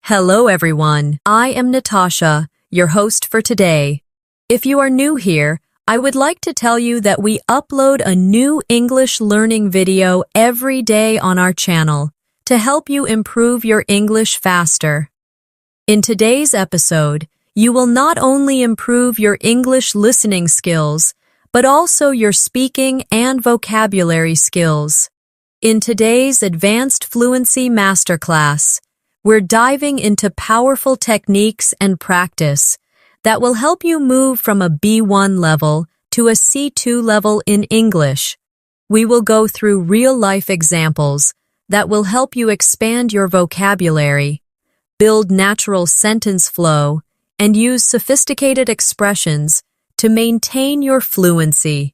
Hello everyone, I am Natasha, your host for today. If you are new here, I would like to tell you that we upload a new English learning video every day on our channel to help you improve your English faster. In today's episode, you will not only improve your English listening skills, but also your speaking and vocabulary skills. In today's Advanced Fluency Masterclass, we're diving into powerful techniques and practice that will help you move from a B1 level to a C2 level in English. We will go through real-life examples that will help you expand your vocabulary, build natural sentence flow, and use sophisticated expressions to maintain your fluency.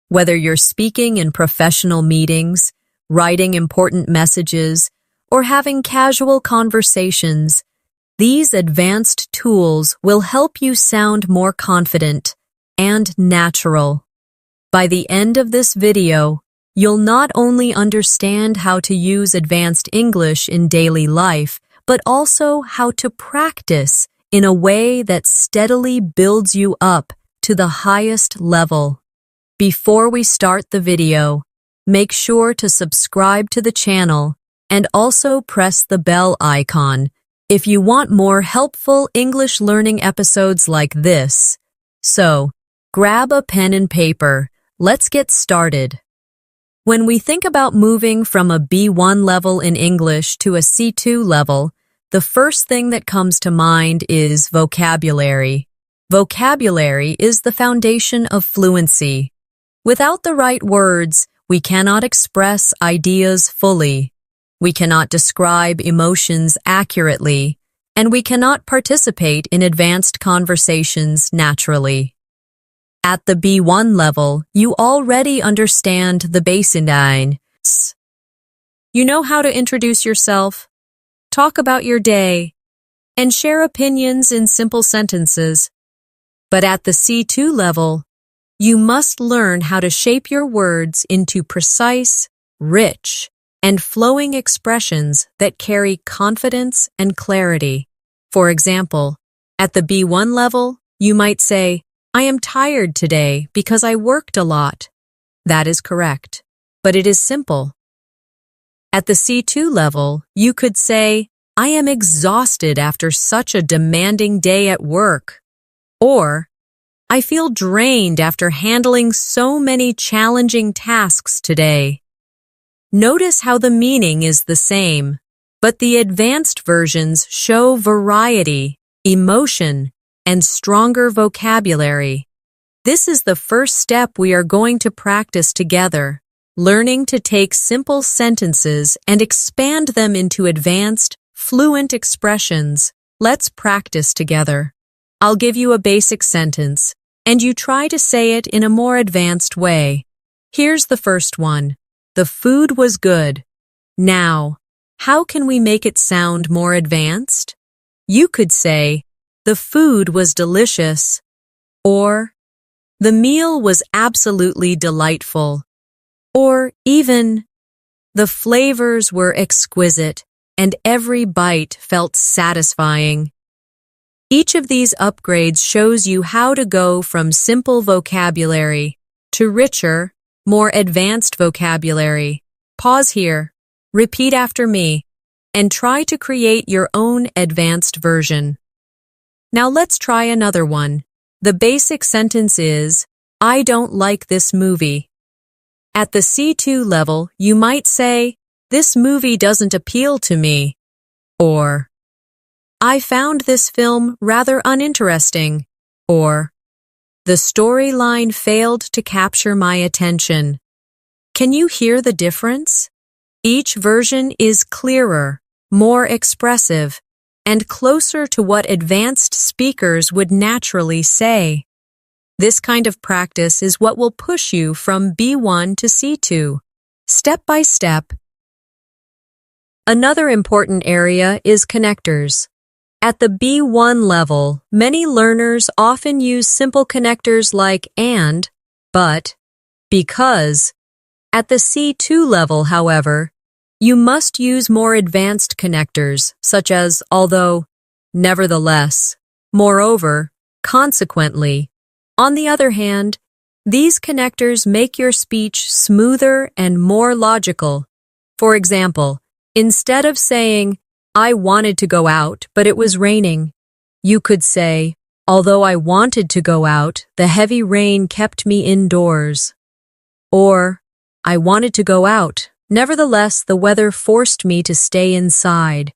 Whether you're speaking in professional meetings, writing important messages, or having casual conversations, these advanced tools will help you sound more confident and natural. By the end of this video, you'll not only understand how to use advanced English in daily life, but also how to practice in a way that steadily builds you up to the highest level. Before we start the video, make sure to subscribe to the channel and also press the bell icon if you want more helpful English learning episodes like this. So, grab a pen and paper. Let's get started. When we think about moving from a B1 level in English to a C2 level, the first thing that comes to mind is vocabulary. Vocabulary is the foundation of fluency. Without the right words, we cannot express ideas fully. We cannot describe emotions accurately, and we cannot participate in advanced conversations naturally. At the B1 level, you already understand the basics. You know how to introduce yourself, talk about your day, and share opinions in simple sentences. But at the C2 level, you must learn how to shape your words into precise, rich, and flowing expressions that carry confidence and clarity. For example, at the B1 level, you might say, "I am tired today because I worked a lot." That is correct, but it is simple. At the C2 level, you could say, "I am exhausted after such a demanding day at work." Or, "I feel drained after handling so many challenging tasks today." Notice how the meaning is the same, but the advanced versions show variety, emotion, and stronger vocabulary. This is the first step we are going to practice together, learning to take simple sentences and expand them into advanced, fluent expressions. Let's practice together. I'll give you a basic sentence, and you try to say it in a more advanced way. Here's the first one. The food was good. Now, how can we make it sound more advanced? You could say, "The food was delicious," or "The meal was absolutely delightful," or even, "The flavors were exquisite and every bite felt satisfying." Each of these upgrades shows you how to go from simple vocabulary to richer, more advanced vocabulary. Pause here, repeat after me, and try to create your own advanced version. Now let's try another one. The basic sentence is, "I don't like this movie." At the C2 level, you might say, "This movie doesn't appeal to me," or "I found this film rather uninteresting," or "The storyline failed to capture my attention." Can you hear the difference? Each version is clearer, more expressive, and closer to what advanced speakers would naturally say. This kind of practice is what will push you from B1 to C2, step by step. Another important area is connectors. At the B1 level, many learners often use simple connectors like and, but, because. At the C2 level, however, you must use more advanced connectors, such as although, nevertheless, moreover, consequently. On the other hand, these connectors make your speech smoother and more logical. For example, instead of saying, I wanted to go out, but it was raining, you could say, although I wanted to go out, the heavy rain kept me indoors. Or, I wanted to go out, nevertheless, the weather forced me to stay inside.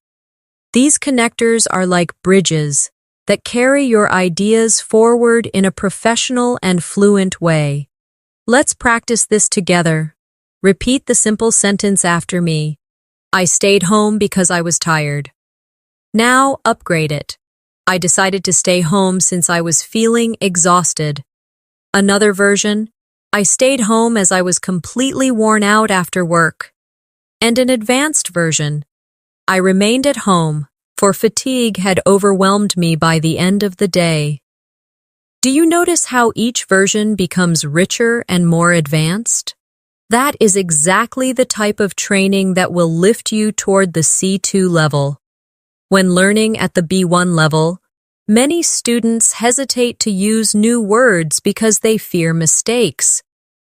These connectors are like bridges that carry your ideas forward in a professional and fluent way. Let's practice this together. Repeat the simple sentence after me. I stayed home because I was tired. Now upgrade it. I decided to stay home since I was feeling exhausted. Another version, I stayed home as I was completely worn out after work. And an advanced version, I remained at home, for fatigue had overwhelmed me by the end of the day. Do you notice how each version becomes richer and more advanced? That is exactly the type of training that will lift you toward the C2 level. When learning at the B1 level, many students hesitate to use new words because they fear mistakes.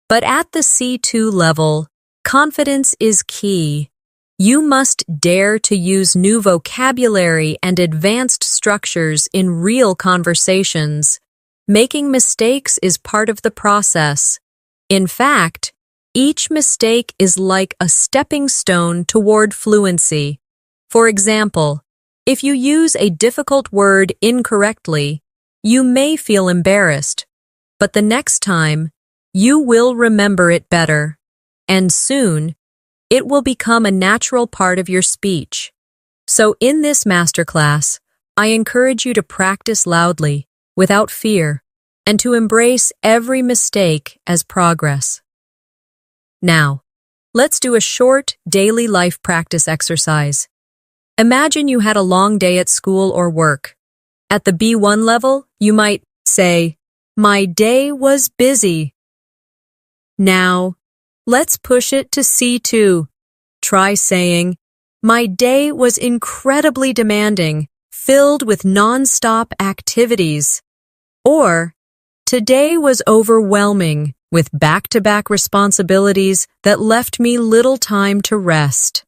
But at the C2 level, confidence is key. You must dare to use new vocabulary and advanced structures in real conversations. Making mistakes is part of the process. In fact, each mistake is like a stepping stone toward fluency. For example, if you use a difficult word incorrectly, you may feel embarrassed, but the next time, you will remember it better, and soon, it will become a natural part of your speech. So in this masterclass, I encourage you to practice loudly, without fear, and to embrace every mistake as progress. Now, let's do a short daily life practice exercise. Imagine you had a long day at school or work. At the B1 level, you might say, my day was busy. Now, let's push it to C2. Try saying, my day was incredibly demanding, filled with non-stop activities. Or, today was overwhelming, with back-to-back responsibilities that left me little time to rest.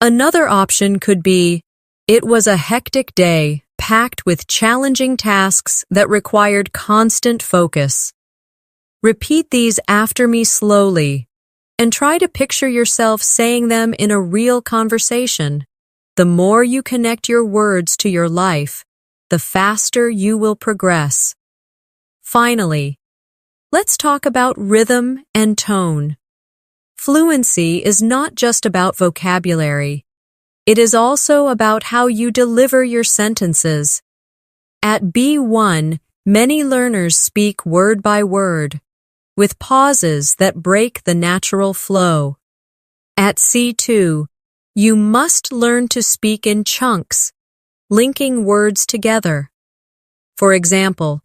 Another option could be, it was a hectic day, packed with challenging tasks that required constant focus. Repeat these after me slowly, and try to picture yourself saying them in a real conversation. The more you connect your words to your life, the faster you will progress. Finally, let's talk about rhythm and tone. Fluency is not just about vocabulary. It is also about how you deliver your sentences. At B1, many learners speak word by word, with pauses that break the natural flow. At C2, you must learn to speak in chunks, linking words together. For example,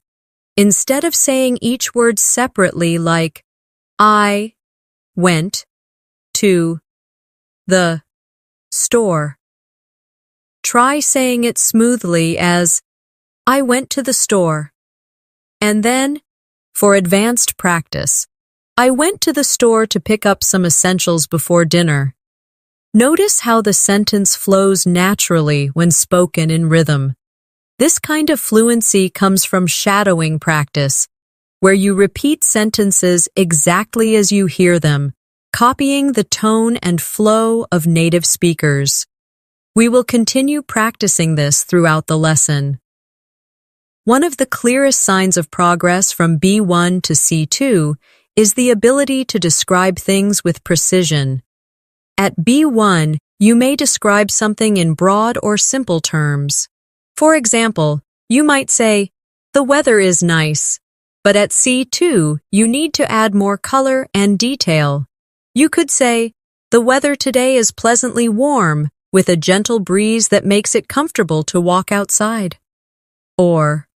instead of saying each word separately like, I went to the store, try saying it smoothly as, I went to the store. And then, for advanced practice, I went to the store to pick up some essentials before dinner. Notice how the sentence flows naturally when spoken in rhythm. This kind of fluency comes from shadowing practice, where you repeat sentences exactly as you hear them, copying the tone and flow of native speakers. We will continue practicing this throughout the lesson. One of the clearest signs of progress from B1 to C2 is the ability to describe things with precision. At B1, you may describe something in broad or simple terms. For example, you might say, the weather is nice, but at C2, you need to add more color and detail. You could say, the weather today is pleasantly warm, with a gentle breeze that makes it comfortable to walk outside. Or,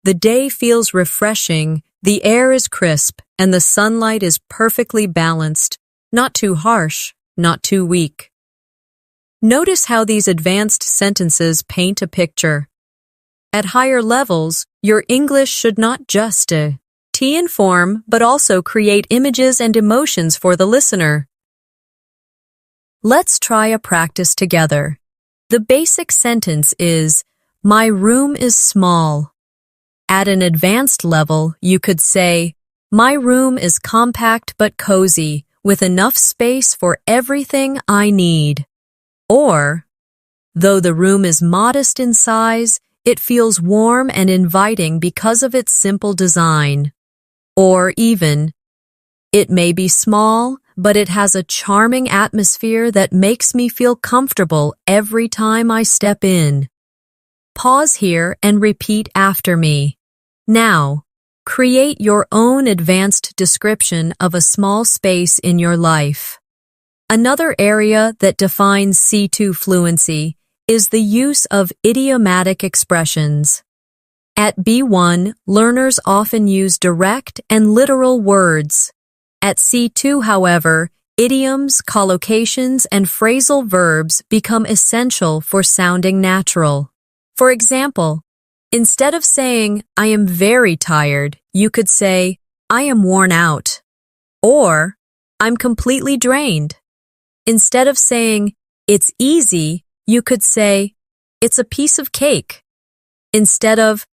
the day feels refreshing, the air is crisp, and the sunlight is perfectly balanced, not too harsh, not too weak. Notice how these advanced sentences paint a picture. At higher levels, your English should not just inform, but also create images and emotions for the listener. Let's try a practice together. The basic sentence is, "My room is small." At an advanced level, you could say, "My room is compact but cozy, with enough space for everything I need." Or, "Though the room is modest in size, it feels warm and inviting because of its simple design." Or even, "It may be small, but it has a charming atmosphere that makes me feel comfortable every time I step in." Pause here and repeat after me. Now, create your own advanced description of a small space in your life. Another area that defines C2 fluency is the use of idiomatic expressions. At B1, learners often use direct and literal words. At C2, however, idioms, collocations, and phrasal verbs become essential for sounding natural. For example, instead of saying, "I am very tired," you could say, "I am worn out." Or, "I'm completely drained." Instead of saying, "It's easy," you could say, "It's a piece of cake." Instead of,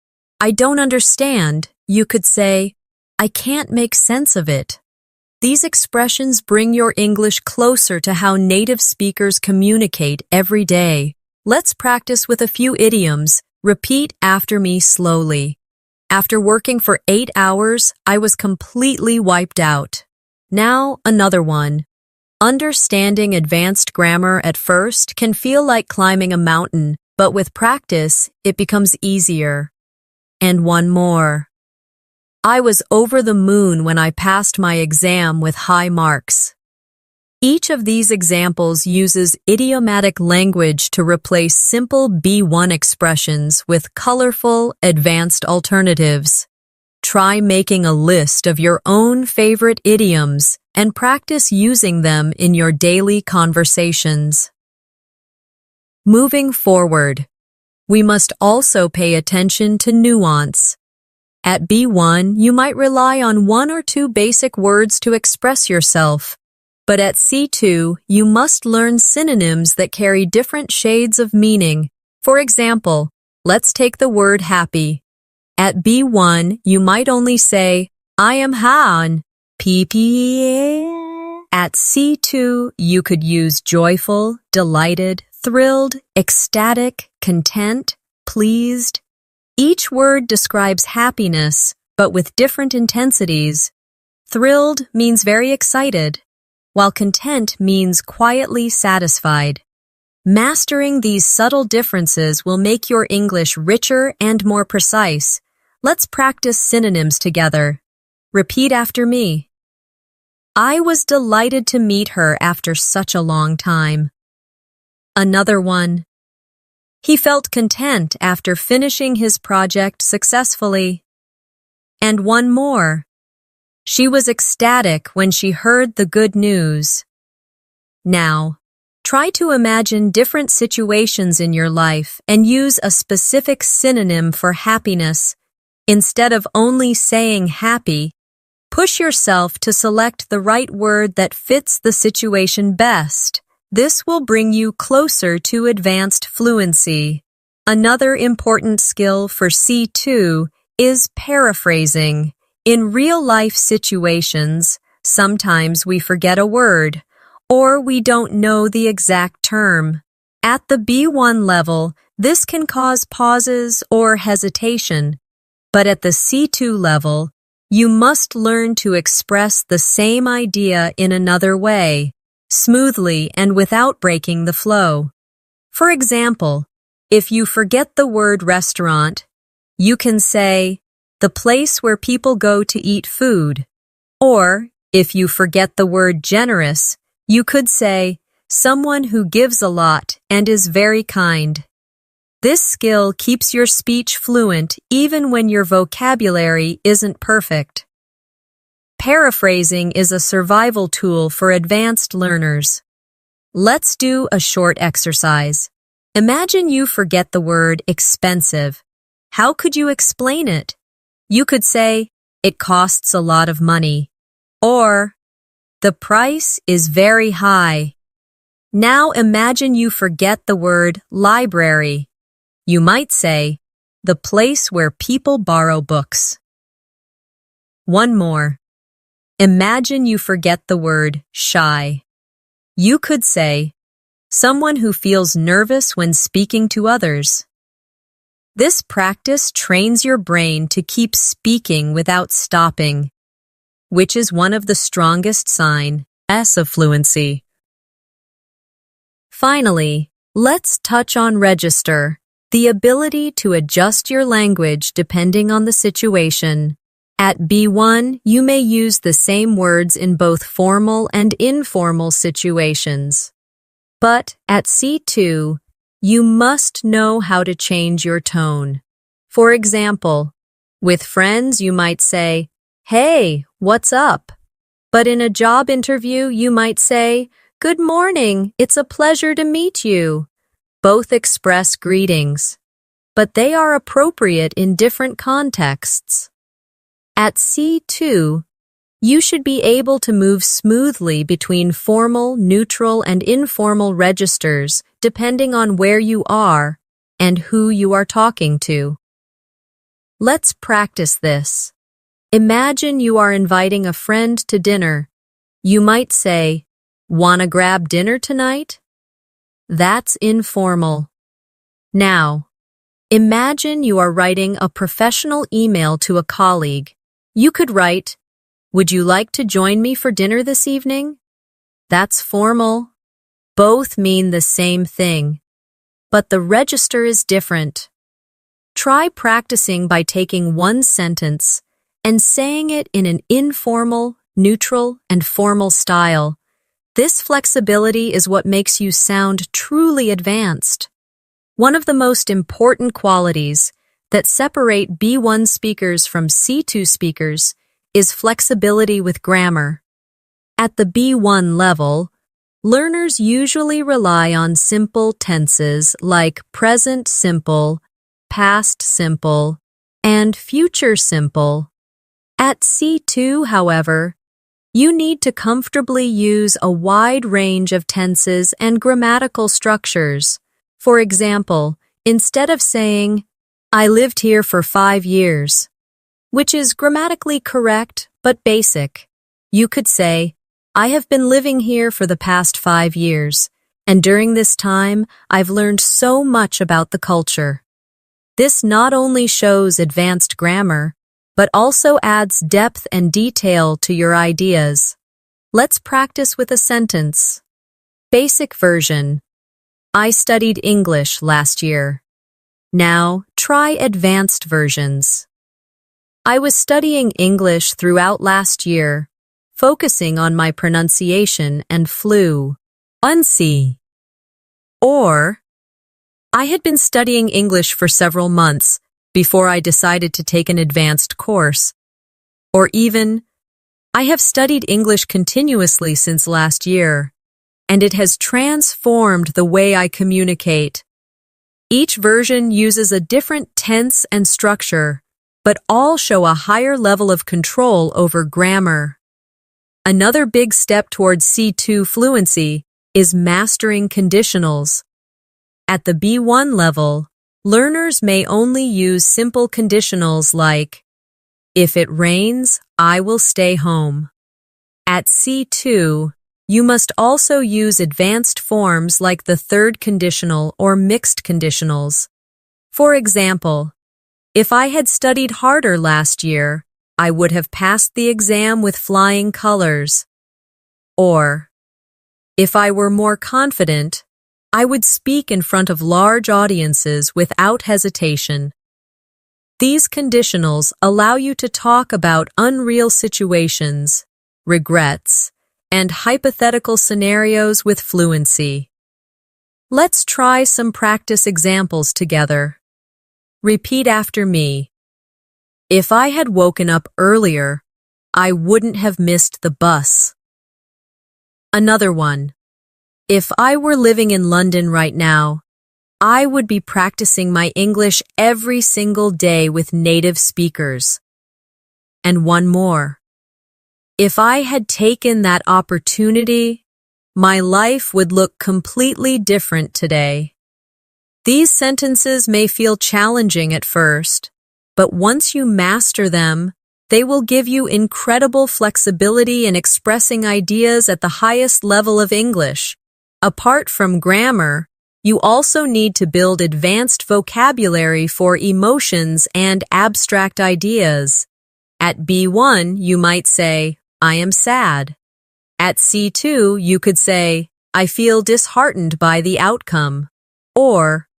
"I don't understand," you could say, "I can't make sense of it." These expressions bring your English closer to how native speakers communicate every day. Let's practice with a few idioms. Repeat after me slowly. "After working for 8 hours, I was completely wiped out." Now, another one. "Understanding advanced grammar at first can feel like climbing a mountain, but with practice, it becomes easier." And one more. "I was over the moon when I passed my exam with high marks." Each of these examples uses idiomatic language to replace simple B1 expressions with colorful, advanced alternatives. Try making a list of your own favorite idioms and practice using them in your daily conversations. Moving forward, we must also pay attention to nuance. At B1, you might rely on 1 or 2 basic words to express yourself. But at C2, you must learn synonyms that carry different shades of meaning. For example, let's take the word happy. At B1, you might only say, "I am han." At C2, you could use joyful, delighted, thrilled, ecstatic, content, pleased. Each word describes happiness, but with different intensities. Thrilled means very excited, while content means quietly satisfied. Mastering these subtle differences will make your English richer and more precise. Let's practice synonyms together. Repeat after me. "I was delighted to meet her after such a long time." Another one. "He felt content after finishing his project successfully." And one more. "She was ecstatic when she heard the good news." Now, try to imagine different situations in your life and use a specific synonym for happiness. Instead of only saying happy, push yourself to select the right word that fits the situation best. This will bring you closer to advanced fluency. Another important skill for C2 is paraphrasing. In real-life situations, sometimes we forget a word, or we don't know the exact term. At the B1 level, this can cause pauses or hesitation. But at the C2 level, you must learn to express the same idea in another way, smoothly and without breaking the flow. For example, if you forget the word restaurant, you can say, "the place where people go to eat food." Or, if you forget the word generous, you could say, "someone who gives a lot and is very kind." This skill keeps your speech fluent even when your vocabulary isn't perfect. Paraphrasing is a survival tool for advanced learners. Let's do a short exercise. Imagine you forget the word expensive. How could you explain it? You could say, it costs a lot of money, or the price is very high. Now imagine you forget the word library. You might say, the place where people borrow books. One more. Imagine you forget the word shy. You could say, someone who feels nervous when speaking to others. This practice trains your brain to keep speaking without stopping, which is one of the strongest signs of fluency. Finally, let's touch on register, the ability to adjust your language depending on the situation. At B1, you may use the same words in both formal and informal situations. But at C2, you must know how to change your tone. For example, with friends you might say, "Hey, what's up?" But in a job interview you might say, "Good morning, it's a pleasure to meet you." Both express greetings, but they are appropriate in different contexts. At C2, you should be able to move smoothly between formal, neutral, and informal registers depending on where you are and who you are talking to. Let's practice this. Imagine you are inviting a friend to dinner. You might say, "Wanna grab dinner tonight?" That's informal. Now, imagine you are writing a professional email to a colleague. You could write, "Would you like to join me for dinner this evening?" That's formal. Both mean the same thing, but the register is different. Try practicing by taking one sentence and saying it in an informal, neutral, and formal style. This flexibility is what makes you sound truly advanced. One of the most important qualities that separate B1 speakers from C2 speakers is flexibility with grammar. At the B1 level, learners usually rely on simple tenses like present simple, past simple, and future simple. At C2, however, you need to comfortably use a wide range of tenses and grammatical structures. For example, instead of saying, "I lived here for 5 years," which is grammatically correct but basic, you could say, "I have been living here for the past 5 years, and during this time, I've learned so much about the culture." This not only shows advanced grammar, but also adds depth and detail to your ideas. Let's practice with a sentence. Basic version. I studied English last year. Now, try advanced versions. I was studying English throughout last year, focusing on my pronunciation and fluency. Or, I had been studying English for several months before I decided to take an advanced course. Or even, I have studied English continuously since last year, and it has transformed the way I communicate. Each version uses a different tense and structure, but all show a higher level of control over grammar. Another big step towards C2 fluency is mastering conditionals. At the B1 level, learners may only use simple conditionals like, "If it rains, I will stay home." At C2, you must also use advanced forms like the third conditional or mixed conditionals. For example, if I had studied harder last year, I would have passed the exam with flying colors. Or, if I were more confident, I would speak in front of large audiences without hesitation. These conditionals allow you to talk about unreal situations, regrets, and hypothetical scenarios with fluency. Let's try some practice examples together. Repeat after me. If I had woken up earlier, I wouldn't have missed the bus. Another one. If I were living in London right now, I would be practicing my English every single day with native speakers. And one more. If I had taken that opportunity, my life would look completely different today. These sentences may feel challenging at first, but once you master them, they will give you incredible flexibility in expressing ideas at the highest level of English. Apart from grammar, you also need to build advanced vocabulary for emotions and abstract ideas. At B1, you might say, I am sad. At C2, you could say, I feel disheartened by the outcome. Or,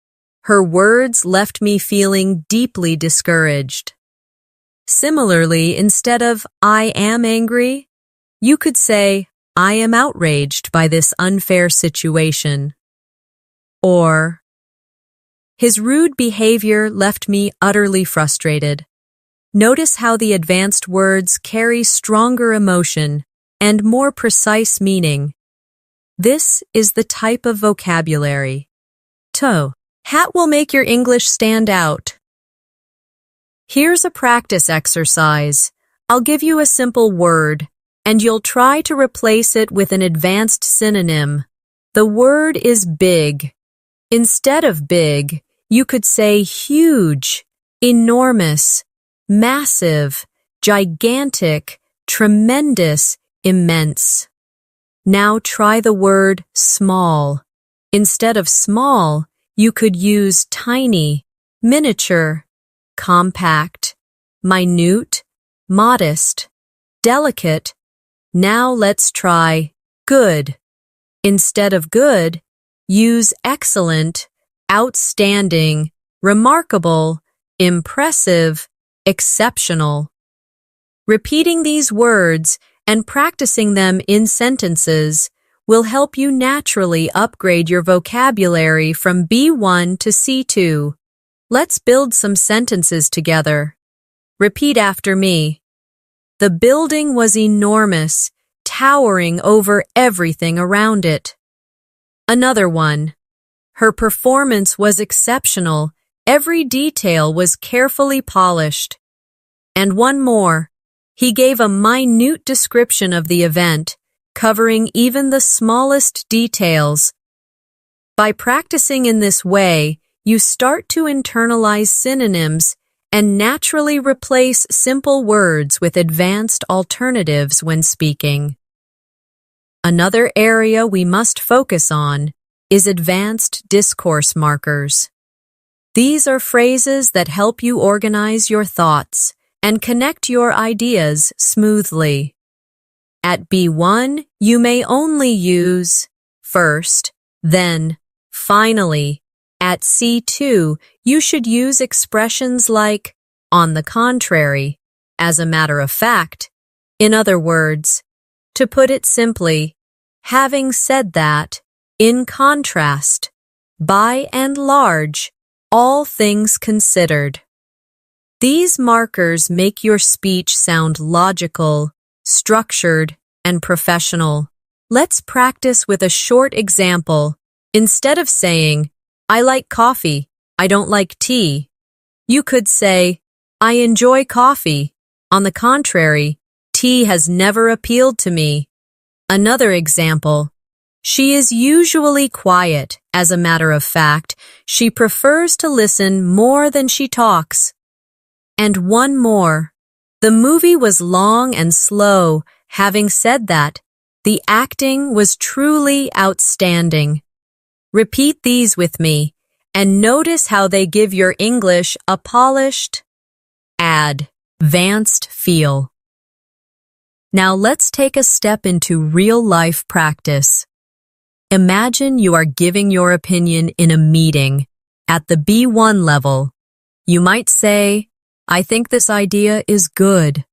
her words left me feeling deeply discouraged. Similarly, instead of I am angry, you could say, I am outraged by this unfair situation. Or, his rude behavior left me utterly frustrated. Notice how the advanced words carry stronger emotion and more precise meaning. This is the type of vocabulary. Hat will make your English stand out. Here's a practice exercise. I'll give you a simple word, and you'll try to replace it with an advanced synonym. The word is big. Instead of big, you could say huge, enormous, massive, gigantic, tremendous, immense. Now try the word small. Instead of small, you could use tiny, miniature, compact, minute, modest, delicate. Now let's try good. Instead of good, use excellent, outstanding, remarkable, impressive, exceptional. Repeating these words and practicing them in sentences will help you naturally upgrade your vocabulary from B1 to C2. Let's build some sentences together. Repeat after me. The building was enormous, towering over everything around it. Another one. Her performance was exceptional. Every detail was carefully polished. And one more. He gave a minute description of the event, covering even the smallest details. By practicing in this way, you start to internalize synonyms and naturally replace simple words with advanced alternatives when speaking. Another area we must focus on is advanced discourse markers. These are phrases that help you organize your thoughts and connect your ideas smoothly. At B1, you may only use first, then, finally. At C2, you should use expressions like on the contrary, as a matter of fact. In other words, to put it simply, having said that, in contrast, by and large, all things considered. These markers make your speech sound logical, structured, and professional. Let's practice with a short example. Instead of saying, I like coffee, I don't like tea, you could say, I enjoy coffee. On the contrary, tea has never appealed to me. Another example. She is usually quiet. As a matter of fact, she prefers to listen more than she talks. And one more. The movie was long and slow. Having said that, the acting was truly outstanding. Repeat these with me, and notice how they give your English a polished, advanced feel. Now let's take a step into real-life practice. Imagine you are giving your opinion in a meeting at the B1 level. You might say, I think this idea is good.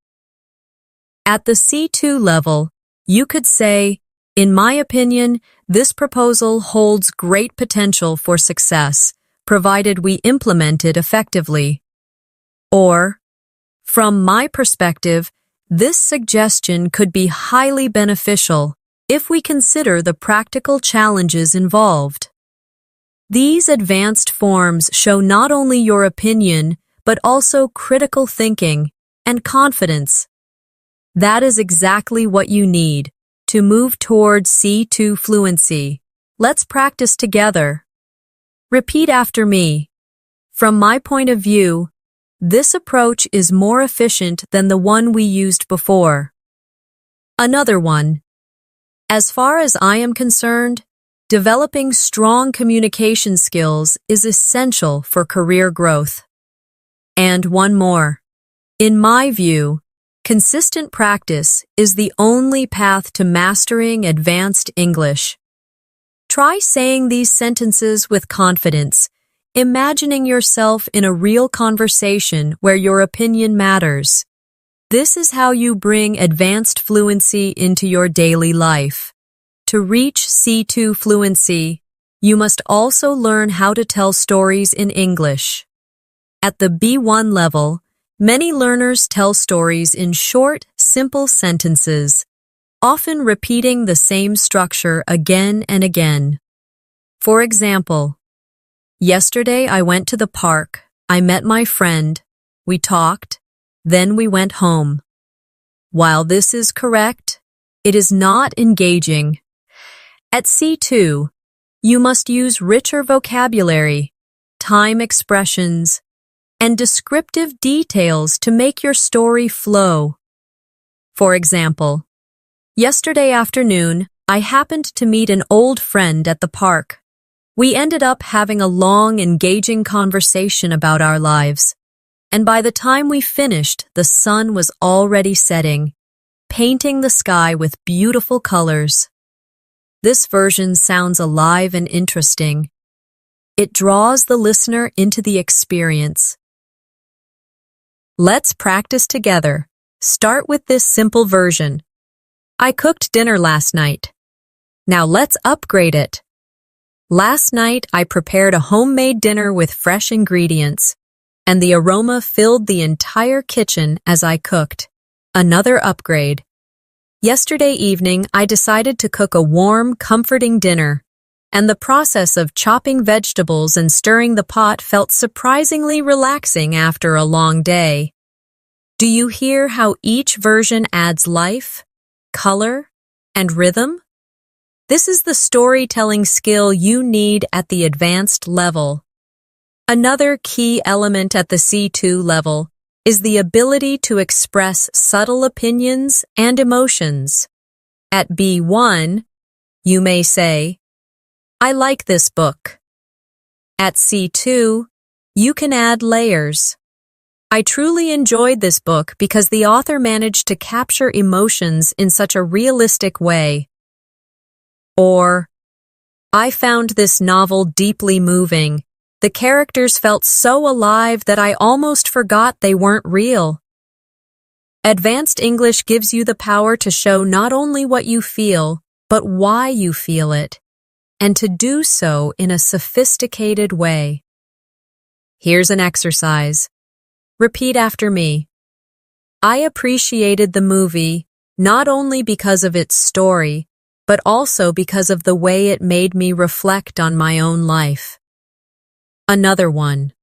At the C2 level, you could say, in my opinion, this proposal holds great potential for success, provided we implement it effectively. Or, from my perspective, this suggestion could be highly beneficial, if we consider the practical challenges involved. These advanced forms show not only your opinion, but also critical thinking and confidence. That is exactly what you need to move towards C2 fluency. Let's practice together. Repeat after me. From my point of view, this approach is more efficient than the one we used before. Another one. As far as I am concerned, developing strong communication skills is essential for career growth. And one more. In my view, consistent practice is the only path to mastering advanced English. Try saying these sentences with confidence, imagining yourself in a real conversation where your opinion matters. This is how you bring advanced fluency into your daily life. To reach C2 fluency, you must also learn how to tell stories in English. At the B1 level, many learners tell stories in short, simple sentences, often repeating the same structure again and again. For example, yesterday I went to the park, I met my friend, we talked, then we went home. While this is correct, it is not engaging. At C2, you must use richer vocabulary, time expressions, and descriptive details to make your story flow. For example, yesterday afternoon, I happened to meet an old friend at the park. We ended up having a long, engaging conversation about our lives, and by the time we finished, the sun was already setting, painting the sky with beautiful colors. This version sounds alive and interesting. It draws the listener into the experience. Let's practice together. Start with this simple version. I cooked dinner last night. Now let's upgrade it. Last night I prepared a homemade dinner with fresh ingredients, and the aroma filled the entire kitchen as I cooked. Another upgrade. Yesterday evening, I decided to cook a warm, comforting dinner, and the process of chopping vegetables and stirring the pot felt surprisingly relaxing after a long day. Do you hear how each version adds life, color, and rhythm? This is the storytelling skill you need at the advanced level. Another key element at the C2 level is the ability to express subtle opinions and emotions. At B1, you may say, I like this book. At C2, you can add layers. I truly enjoyed this book because the author managed to capture emotions in such a realistic way. Or, I found this novel deeply moving. The characters felt so alive that I almost forgot they weren't real. Advanced English gives you the power to show not only what you feel, but why you feel it, and to do so in a sophisticated way. Here's an exercise. Repeat after me. I appreciated the movie not only because of its story, but also because of the way it made me reflect on my own life. Another one.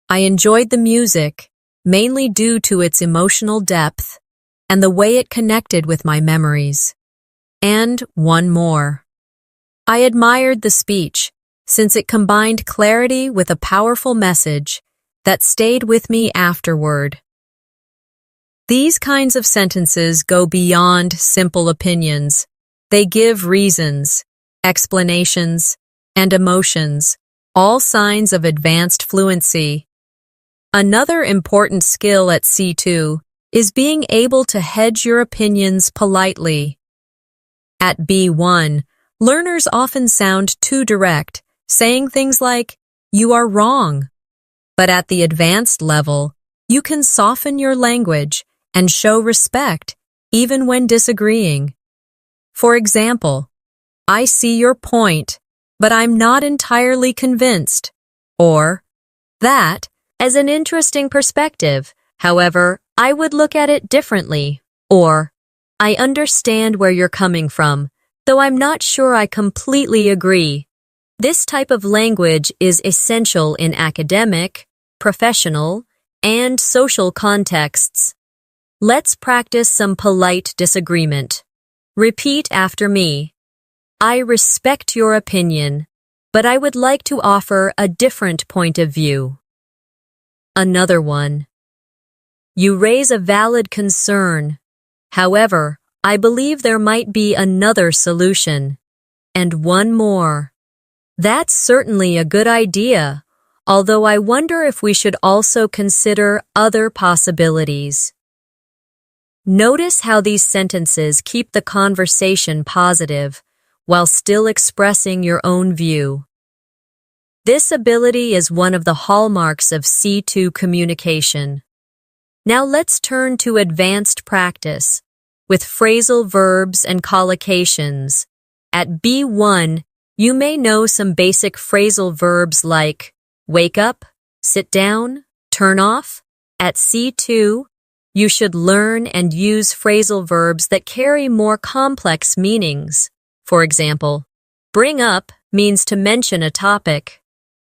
I enjoyed the music, mainly due to its emotional depth and the way it connected with my memories. And one more. I admired the speech, since it combined clarity with a powerful message that stayed with me afterward. These kinds of sentences go beyond simple opinions. They give reasons, explanations, and emotions, all signs of advanced fluency. Another important skill at C2 is being able to hedge your opinions politely. At B1, learners often sound too direct, saying things like, "You are wrong." But at the advanced level, you can soften your language and show respect, even when disagreeing. For example, "I see your point, but I'm not entirely convinced." Or, "That is an interesting perspective. However, I would look at it differently." Or, "I understand where you're coming from, though I'm not sure I completely agree. This type of language is essential in academic, professional, and social contexts. Let's practice some polite disagreement. Repeat after me. I respect your opinion, but I would like to offer a different point of view. Another one. You raise a valid concern. However, I believe there might be another solution. And one more. That's certainly a good idea, although I wonder if we should also consider other possibilities. Notice how these sentences keep the conversation positive while still expressing your own view. This ability is one of the hallmarks of C2 communication. Now let's turn to advanced practice with phrasal verbs and collocations. At B1, you may know some basic phrasal verbs like wake up, sit down, turn off. At C2, you should learn and use phrasal verbs that carry more complex meanings. For example, bring up means to mention a topic.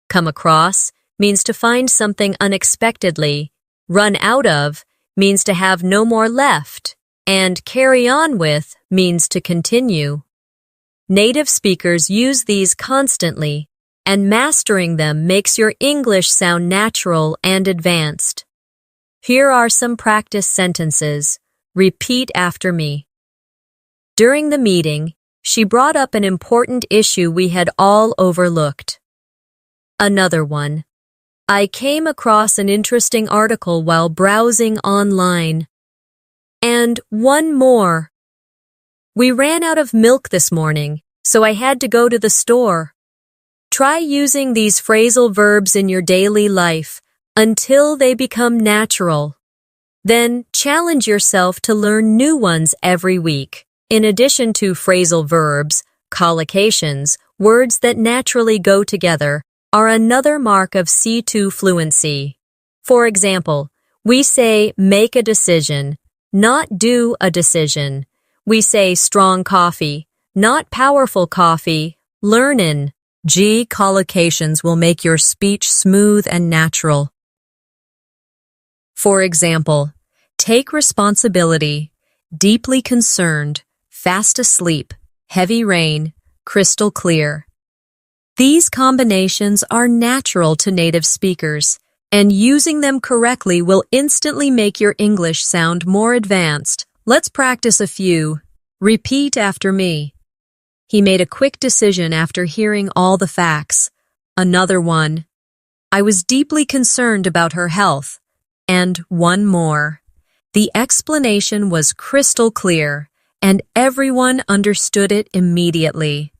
Come across means to find something unexpectedly. Run out of means to have no more left. And carry on with means to continue. Native speakers use these constantly, and mastering them makes your English sound natural and advanced. Here are some practice sentences. Repeat after me. During the meeting, she brought up an important issue we had all overlooked. Another one. I came across an interesting article while browsing online. And one more. We ran out of milk this morning, so I had to go to the store. Try using these phrasal verbs in your daily life until they become natural. Then challenge yourself to learn new ones every week. In addition to phrasal verbs, collocations, words that naturally go together, are another mark of C2 fluency. For example, we say make a decision, not do a decision. We say strong coffee, not powerful coffee. Learnin'. G collocations will make your speech smooth and natural. For example, take responsibility, deeply concerned, fast asleep, heavy rain, crystal clear. These combinations are natural to native speakers, and using them correctly will instantly make your English sound more advanced. Let's practice a few. Repeat after me. He made a quick decision after hearing all the facts. Another one. I was deeply concerned about her health. And one more. The explanation was crystal clear, and everyone understood it immediately.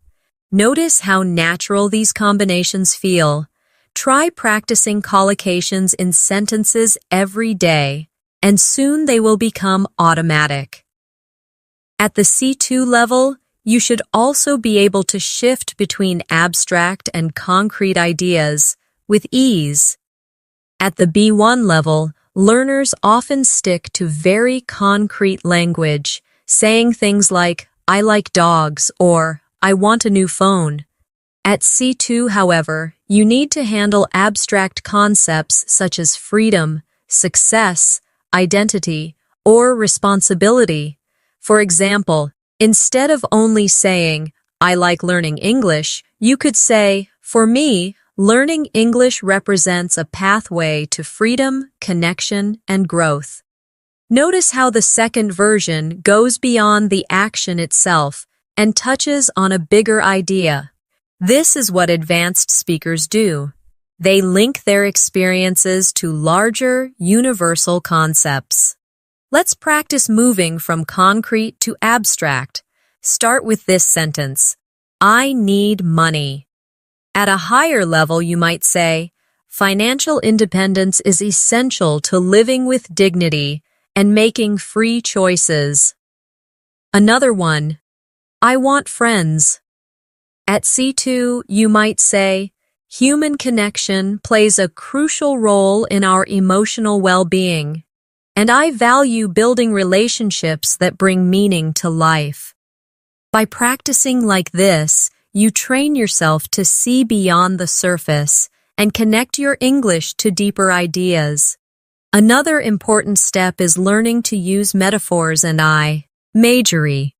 Notice how natural these combinations feel. Try practicing collocations in sentences every day, and soon they will become automatic. At the C2 level, you should also be able to shift between abstract and concrete ideas with ease. At the B1 level, learners often stick to very concrete language, saying things like, I like dogs, or I want a new phone. At C2, however, you need to handle abstract concepts such as freedom, success, identity, or responsibility. For example, instead of only saying, I like learning English, you could say, for me, learning English represents a pathway to freedom, connection, and growth. Notice how the second version goes beyond the action itself and touches on a bigger idea. This is what advanced speakers do. They link their experiences to larger, universal concepts. Let's practice moving from concrete to abstract. Start with this sentence. I need money. At a higher level, you might say, financial independence is essential to living with dignity and making free choices. Another one. I want friends. At C2, you might say, human connection plays a crucial role in our emotional well-being, and I value building relationships that bring meaning to life. By practicing like this, you train yourself to see beyond the surface and connect your English to deeper ideas. Another important step is learning to use metaphors and imagery.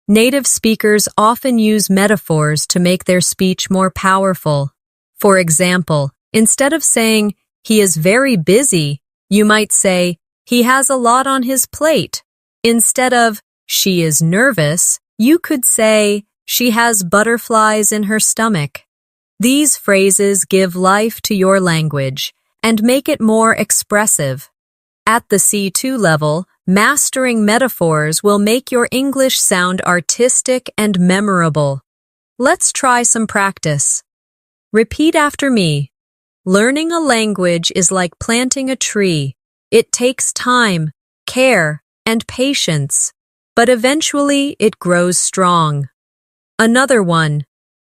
Native speakers often use metaphors to make their speech more powerful. For example, instead of saying, "He is very busy," you might say, "He has a lot on his plate." Instead of, "She is nervous," you could say, "She has butterflies in her stomach." These phrases give life to your language and make it more expressive. At the C2 level, mastering metaphors will make your English sound artistic and memorable. Let's try some practice. Repeat after me. Learning a language is like planting a tree. It takes time, care, and patience, but eventually it grows strong. Another one.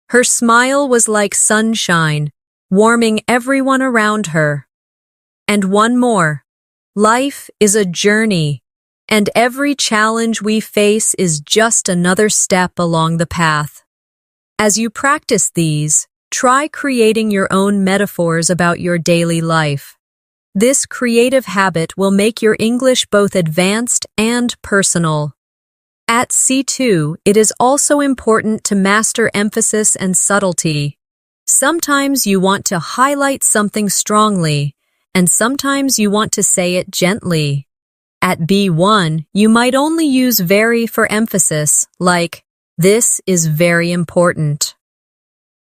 Her smile was like sunshine, warming everyone around her. And one more. Life is a journey, and every challenge we face is just another step along the path. As you practice these, try creating your own metaphors about your daily life. This creative habit will make your English both advanced and personal. At C2, it is also important to master emphasis and subtlety. Sometimes you want to highlight something strongly, and sometimes you want to say it gently. At B1, you might only use very for emphasis, like, "This is very important."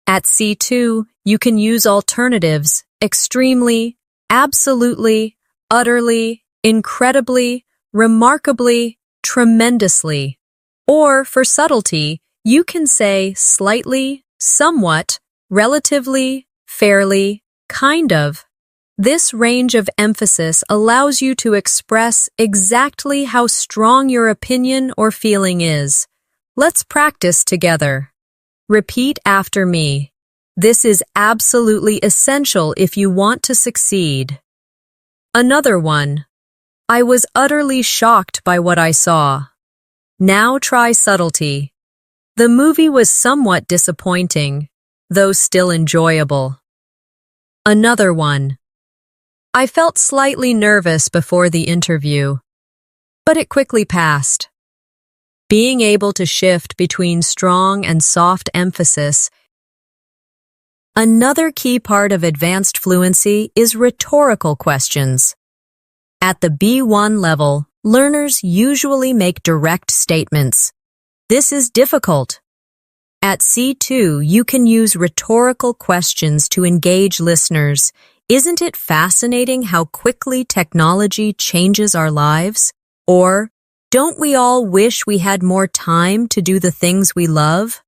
At C2, you can use alternatives, extremely, absolutely, utterly, incredibly, remarkably, tremendously. Or for subtlety, you can say slightly, somewhat, relatively, fairly, kind of. This range of emphasis allows you to express exactly how strong your opinion or feeling is. Let's practice together. Repeat after me. This is absolutely essential if you want to succeed. Another one. I was utterly shocked by what I saw. Now try subtlety. The movie was somewhat disappointing, though still enjoyable. Another one. I felt slightly nervous before the interview, but it quickly passed. Being able to shift between strong and soft emphasis. Another key part of advanced fluency is rhetorical questions. At the B1 level, learners usually make direct statements. This is difficult. At C2, you can use rhetorical questions to engage listeners. Isn't it fascinating how quickly technology changes our lives? Or, don't we all wish we had more time to do the things we love?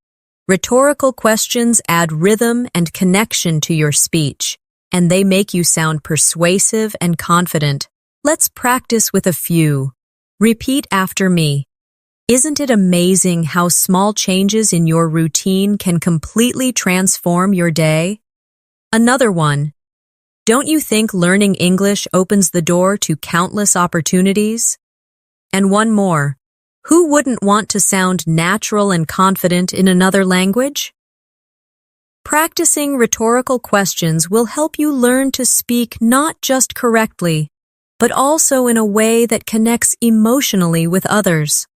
Rhetorical questions add rhythm and connection to your speech, and they make you sound persuasive and confident. Let's practice with a few. Repeat after me. Isn't it amazing how small changes in your routine can completely transform your day? Another one. Don't you think learning English opens the door to countless opportunities? And one more. Who wouldn't want to sound natural and confident in another language? Practicing rhetorical questions will help you learn to speak not just correctly, but also in a way that connects emotionally with others.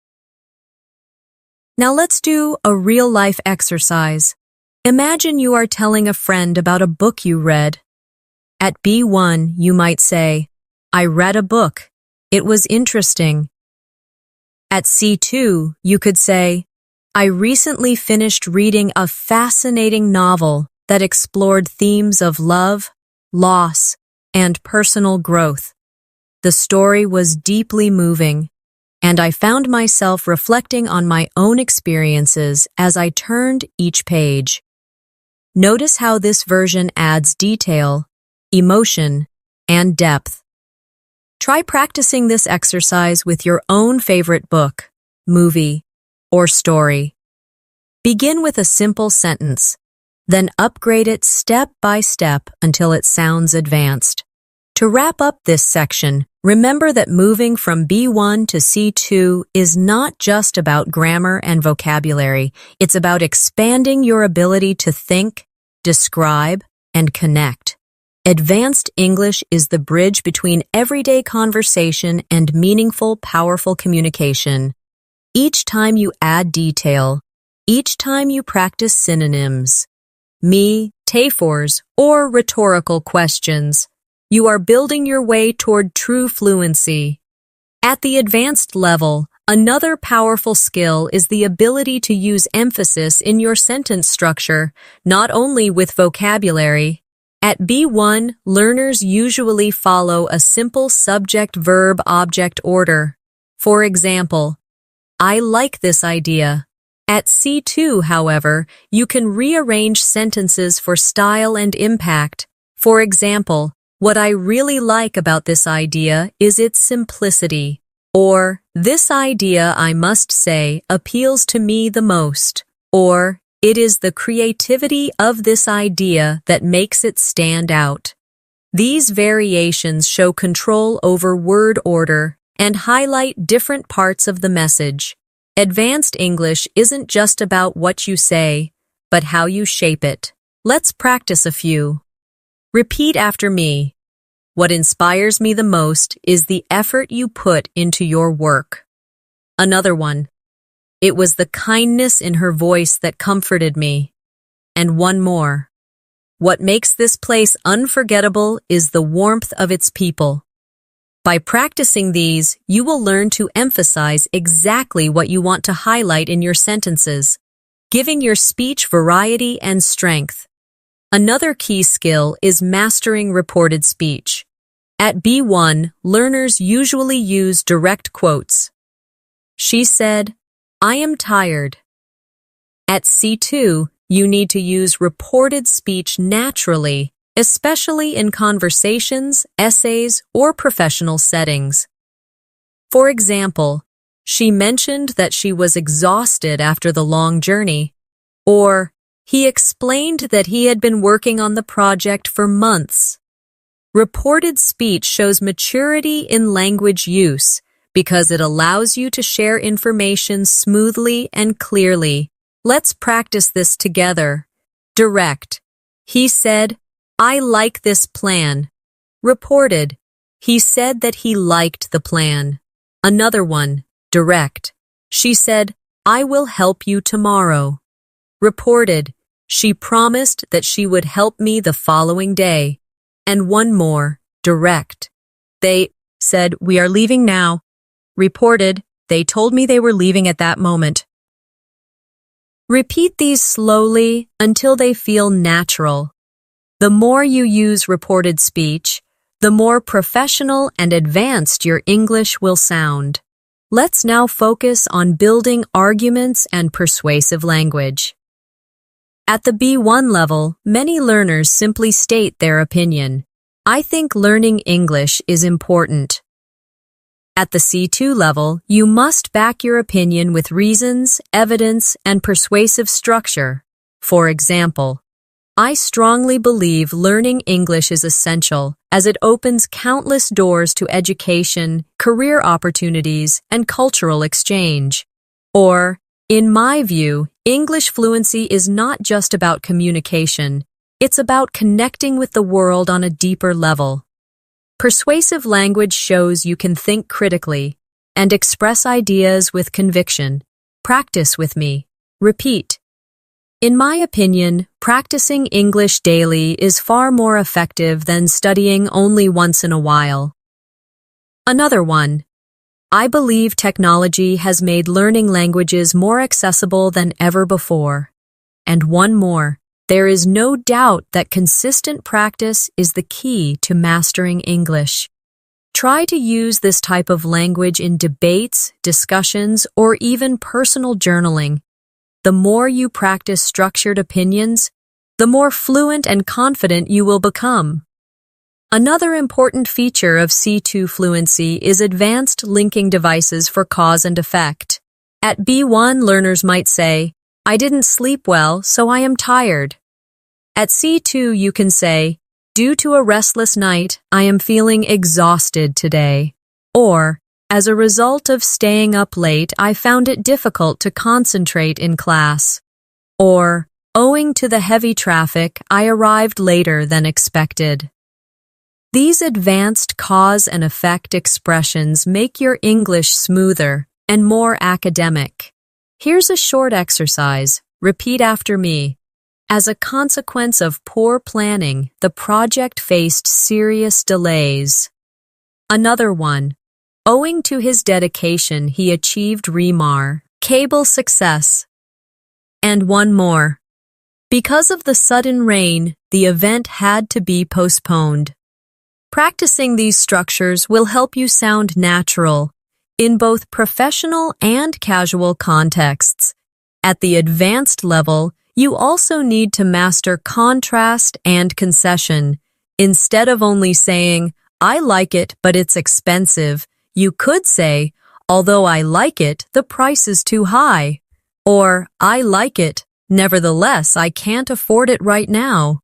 Now let's do a real-life exercise. Imagine you are telling a friend about a book you read. At B1, you might say, I read a book. It was interesting. At C2, you could say, I recently finished reading a fascinating novel that explored themes of love, loss, and personal growth. The story was deeply moving, and I found myself reflecting on my own experiences as I turned each page. Notice how this version adds detail, emotion, and depth. Try practicing this exercise with your own favorite book, movie, or story. Begin with a simple sentence, then upgrade it step by step until it sounds advanced. To wrap up this section, Remember that moving from B1 to C2 is not just about grammar and vocabulary. It's about expanding your ability to think, describe, and connect. Advanced English is the bridge between everyday conversation and meaningful, powerful communication. Each time you add detail, each time you practice synonyms, metaphors, or rhetorical questions, you are building your way toward true fluency. At the advanced level, another powerful skill is the ability to use emphasis in your sentence structure, not only with vocabulary. At B1, learners usually follow a simple subject-verb-object order. For example, I like this idea. At C2, however, you can rearrange sentences for style and impact. For example, what I really like about this idea is its simplicity. Or, this idea, I must say, appeals to me the most. Or, it is the creativity of this idea that makes it stand out. These variations show control over word order and highlight different parts of the message. Advanced English isn't just about what you say, but how you shape it. Let's practice a few. Repeat after me. What inspires me the most is the effort you put into your work. Another one. It was the kindness in her voice that comforted me. And one more. What makes this place unforgettable is the warmth of its people. By practicing these, you will learn to emphasize exactly what you want to highlight in your sentences, giving your speech variety and strength. Another key skill is mastering reported speech. At B1, learners usually use direct quotes. She said, I am tired. At C2, you need to use reported speech naturally, especially in conversations, essays, or professional settings. For example, she mentioned that she was exhausted after the long journey, or he explained that he had been working on the project for months. Reported speech shows maturity in language use because it allows you to share information smoothly and clearly. Let's practice this together. Direct. He said, I like this plan. Reported. He said that he liked the plan. Another one. Direct. She said, I will help you tomorrow. Reported. She promised that she would help me the following day. And one more. Direct. They said, we are leaving now. Reported. They told me they were leaving at that moment. Repeat these slowly until they feel natural. The more you use reported speech, the more professional and advanced your English will sound. Let's now focus on building arguments and persuasive language. At the B1 level, many learners simply state their opinion. I think learning English is important. At the C2 level, you must back your opinion with reasons, evidence, and persuasive structure. For example, I strongly believe learning English is essential as it opens countless doors to education, career opportunities, and cultural exchange. Or, in my view, English fluency is not just about communication. It's about connecting with the world on a deeper level. Persuasive language shows you can think critically and express ideas with conviction. Practice with me. Repeat. In my opinion, practicing English daily is far more effective than studying only once in a while. Another one. I believe technology has made learning languages more accessible than ever before. And one more. There is no doubt that consistent practice is the key to mastering English. Try to use this type of language in debates, discussions, or even personal journaling. The more you practice structured opinions, the more fluent and confident you will become. Another important feature of C2 fluency is advanced linking devices for cause and effect. At B1, learners might say, I didn't sleep well, so I am tired. At C2, you can say, Due to a restless night, I am feeling exhausted today. Or, as a result of staying up late, I found it difficult to concentrate in class. Or, owing to the heavy traffic, I arrived later than expected. These advanced cause and effect expressions make your English smoother and more academic. Here's a short exercise. Repeat after me. As a consequence of poor planning, the project faced serious delays. Another one. Owing to his dedication, he achieved remarkable success. And one more. Because of the sudden rain, the event had to be postponed. Practicing these structures will help you sound natural in both professional and casual contexts. At the advanced level, you also need to master contrast and concession. Instead of only saying, I like it, but it's expensive, you could say, although I like it, the price is too high. Or, I like it, nevertheless, I can't afford it right now.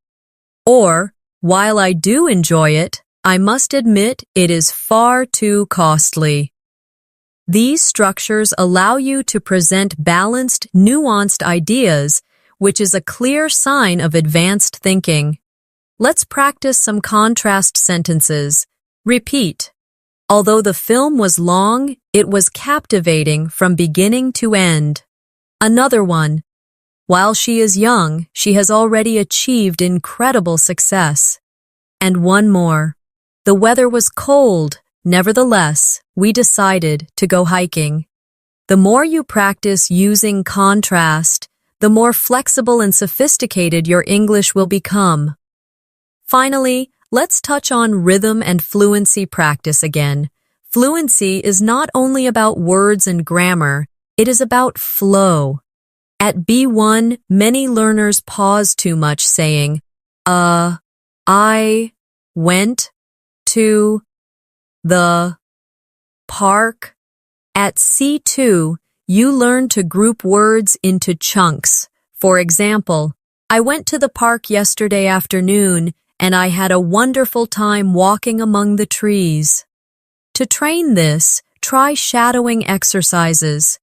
Or, while I do enjoy it, I must admit it is far too costly. These structures allow you to present balanced, nuanced ideas, which is a clear sign of advanced thinking. Let's practice some contrast sentences. Repeat. Although the film was long, it was captivating from beginning to end. Another one. While she is young, she has already achieved incredible success. And one more. The weather was cold, nevertheless, we decided to go hiking. The more you practice using contrast, the more flexible and sophisticated your English will become. Finally, let's touch on rhythm and fluency practice again. Fluency is not only about words and grammar, it is about flow. At B1, many learners pause too much saying, I went to the park. At C2, you learn to group words into chunks. For example, I went to the park yesterday afternoon and I had a wonderful time walking among the trees. To train this, try shadowing exercises.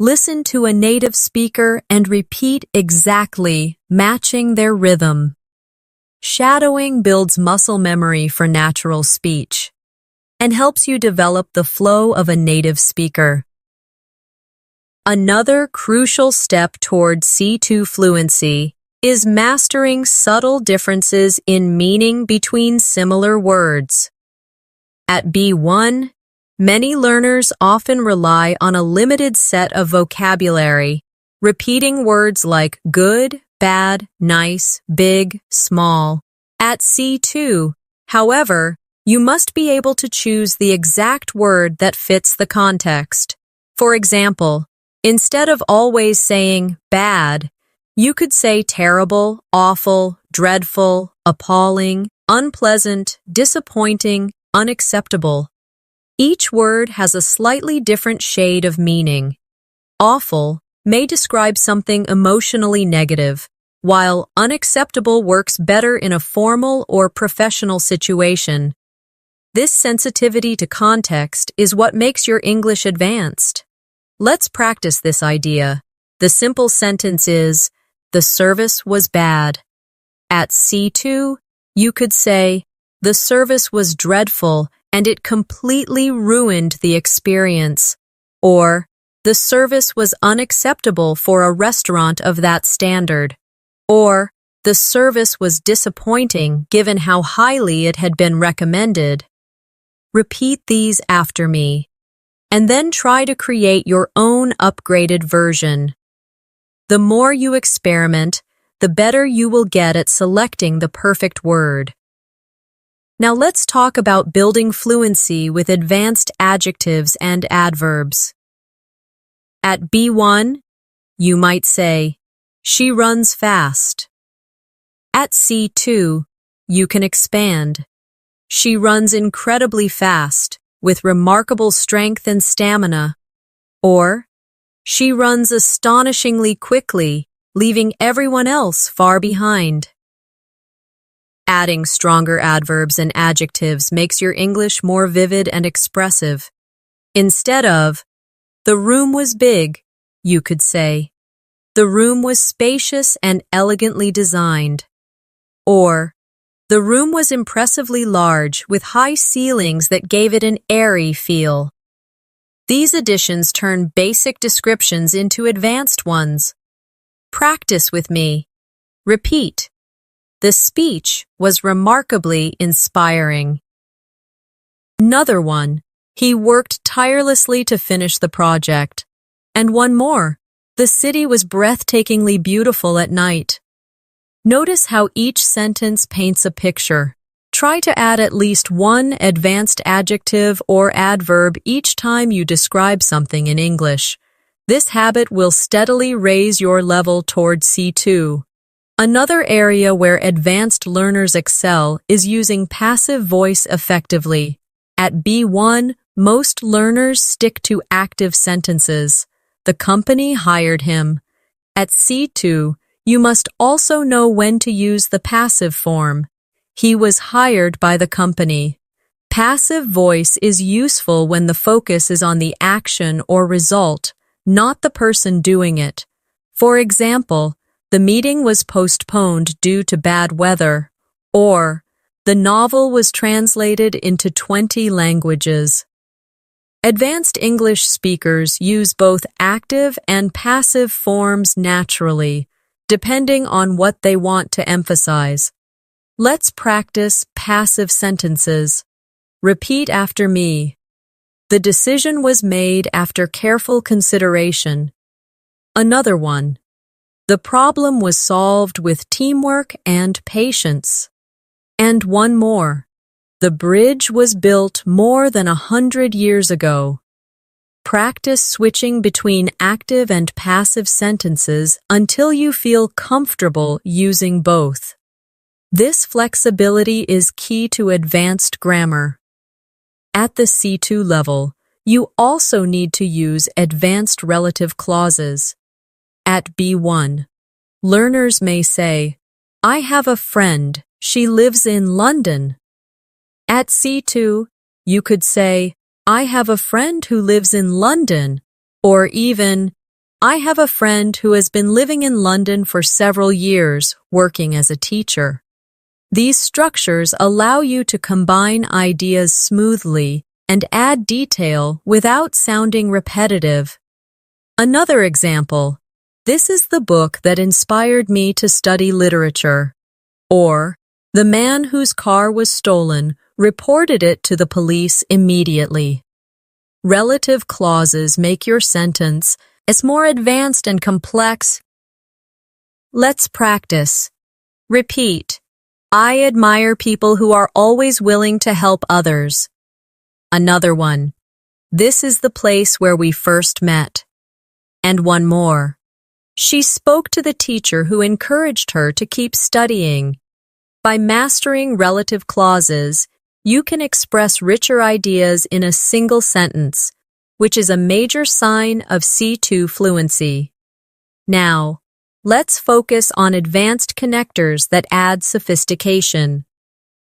Listen to a native speaker and repeat exactly, matching their rhythm. Shadowing builds muscle memory for natural speech and helps you develop the flow of a native speaker. Another crucial step toward C2 fluency is mastering subtle differences in meaning between similar words. At B1, many learners often rely on a limited set of vocabulary, repeating words like good, bad, nice, big, small. At C2, however, you must be able to choose the exact word that fits the context. For example, instead of always saying bad, you could say terrible, awful, dreadful, appalling, unpleasant, disappointing, unacceptable. Each word has a slightly different shade of meaning. Awful may describe something emotionally negative, while unacceptable works better in a formal or professional situation. This sensitivity to context is what makes your English advanced. Let's practice this idea. The simple sentence is, the service was bad. At C2, you could say, the service was dreadful and it completely ruined the experience. Or, the service was unacceptable for a restaurant of that standard. Or, the service was disappointing given how highly it had been recommended. Repeat these after me, and then try to create your own upgraded version. The more you experiment, the better you will get at selecting the perfect word. Now let's talk about building fluency with advanced adjectives and adverbs. At B1, you might say, she runs fast. At C2, you can expand. She runs incredibly fast, with remarkable strength and stamina. Or, she runs astonishingly quickly, leaving everyone else far behind. Adding stronger adverbs and adjectives makes your English more vivid and expressive. Instead of, "The room was big," you could say, "The room was spacious and elegantly designed." Or, "The room was impressively large with high ceilings that gave it an airy feel." These additions turn basic descriptions into advanced ones. Practice with me. Repeat. The speech was remarkably inspiring. Another one. He worked tirelessly to finish the project. And one more. The city was breathtakingly beautiful at night. Notice how each sentence paints a picture. Try to add at least one advanced adjective or adverb each time you describe something in English. This habit will steadily raise your level toward C2. Another area where advanced learners excel is using passive voice effectively. At B1, most learners stick to active sentences. The company hired him. At C2, you must also know when to use the passive form. He was hired by the company. Passive voice is useful when the focus is on the action or result, not the person doing it. For example, the meeting was postponed due to bad weather, or the novel was translated into 20 languages. Advanced English speakers use both active and passive forms naturally, depending on what they want to emphasize. Let's practice passive sentences. Repeat after me. The decision was made after careful consideration. Another one. The problem was solved with teamwork and patience. And one more. The bridge was built more than 100 years ago. Practice switching between active and passive sentences until you feel comfortable using both. This flexibility is key to advanced grammar. At the C2 level, you also need to use advanced relative clauses. At B1, learners may say, "I have a friend, she lives in London." At C2, you could say, "I have a friend who lives in London," or even, "I have a friend who has been living in London for several years, working as a teacher." These structures allow you to combine ideas smoothly and add detail without sounding repetitive. Another example. This is the book that inspired me to study literature. Or, the man whose car was stolen reported it to the police immediately. Relative clauses make your sentence as more advanced and complex. Let's practice. Repeat. I admire people who are always willing to help others. Another one. This is the place where we first met. And one more. She spoke to the teacher who encouraged her to keep studying. By mastering relative clauses, you can express richer ideas in a single sentence, which is a major sign of C2 fluency. Now, let's focus on advanced connectors that add sophistication.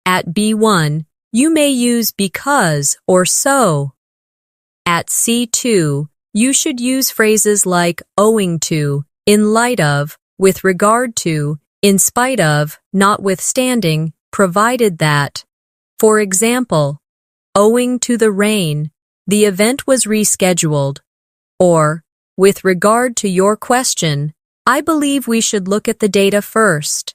At B1, you may use because or so. At C2, you should use phrases like owing to, in light of, with regard to, in spite of, notwithstanding, provided that. For example, owing to the rain, the event was rescheduled. Or, with regard to your question, I believe we should look at the data first.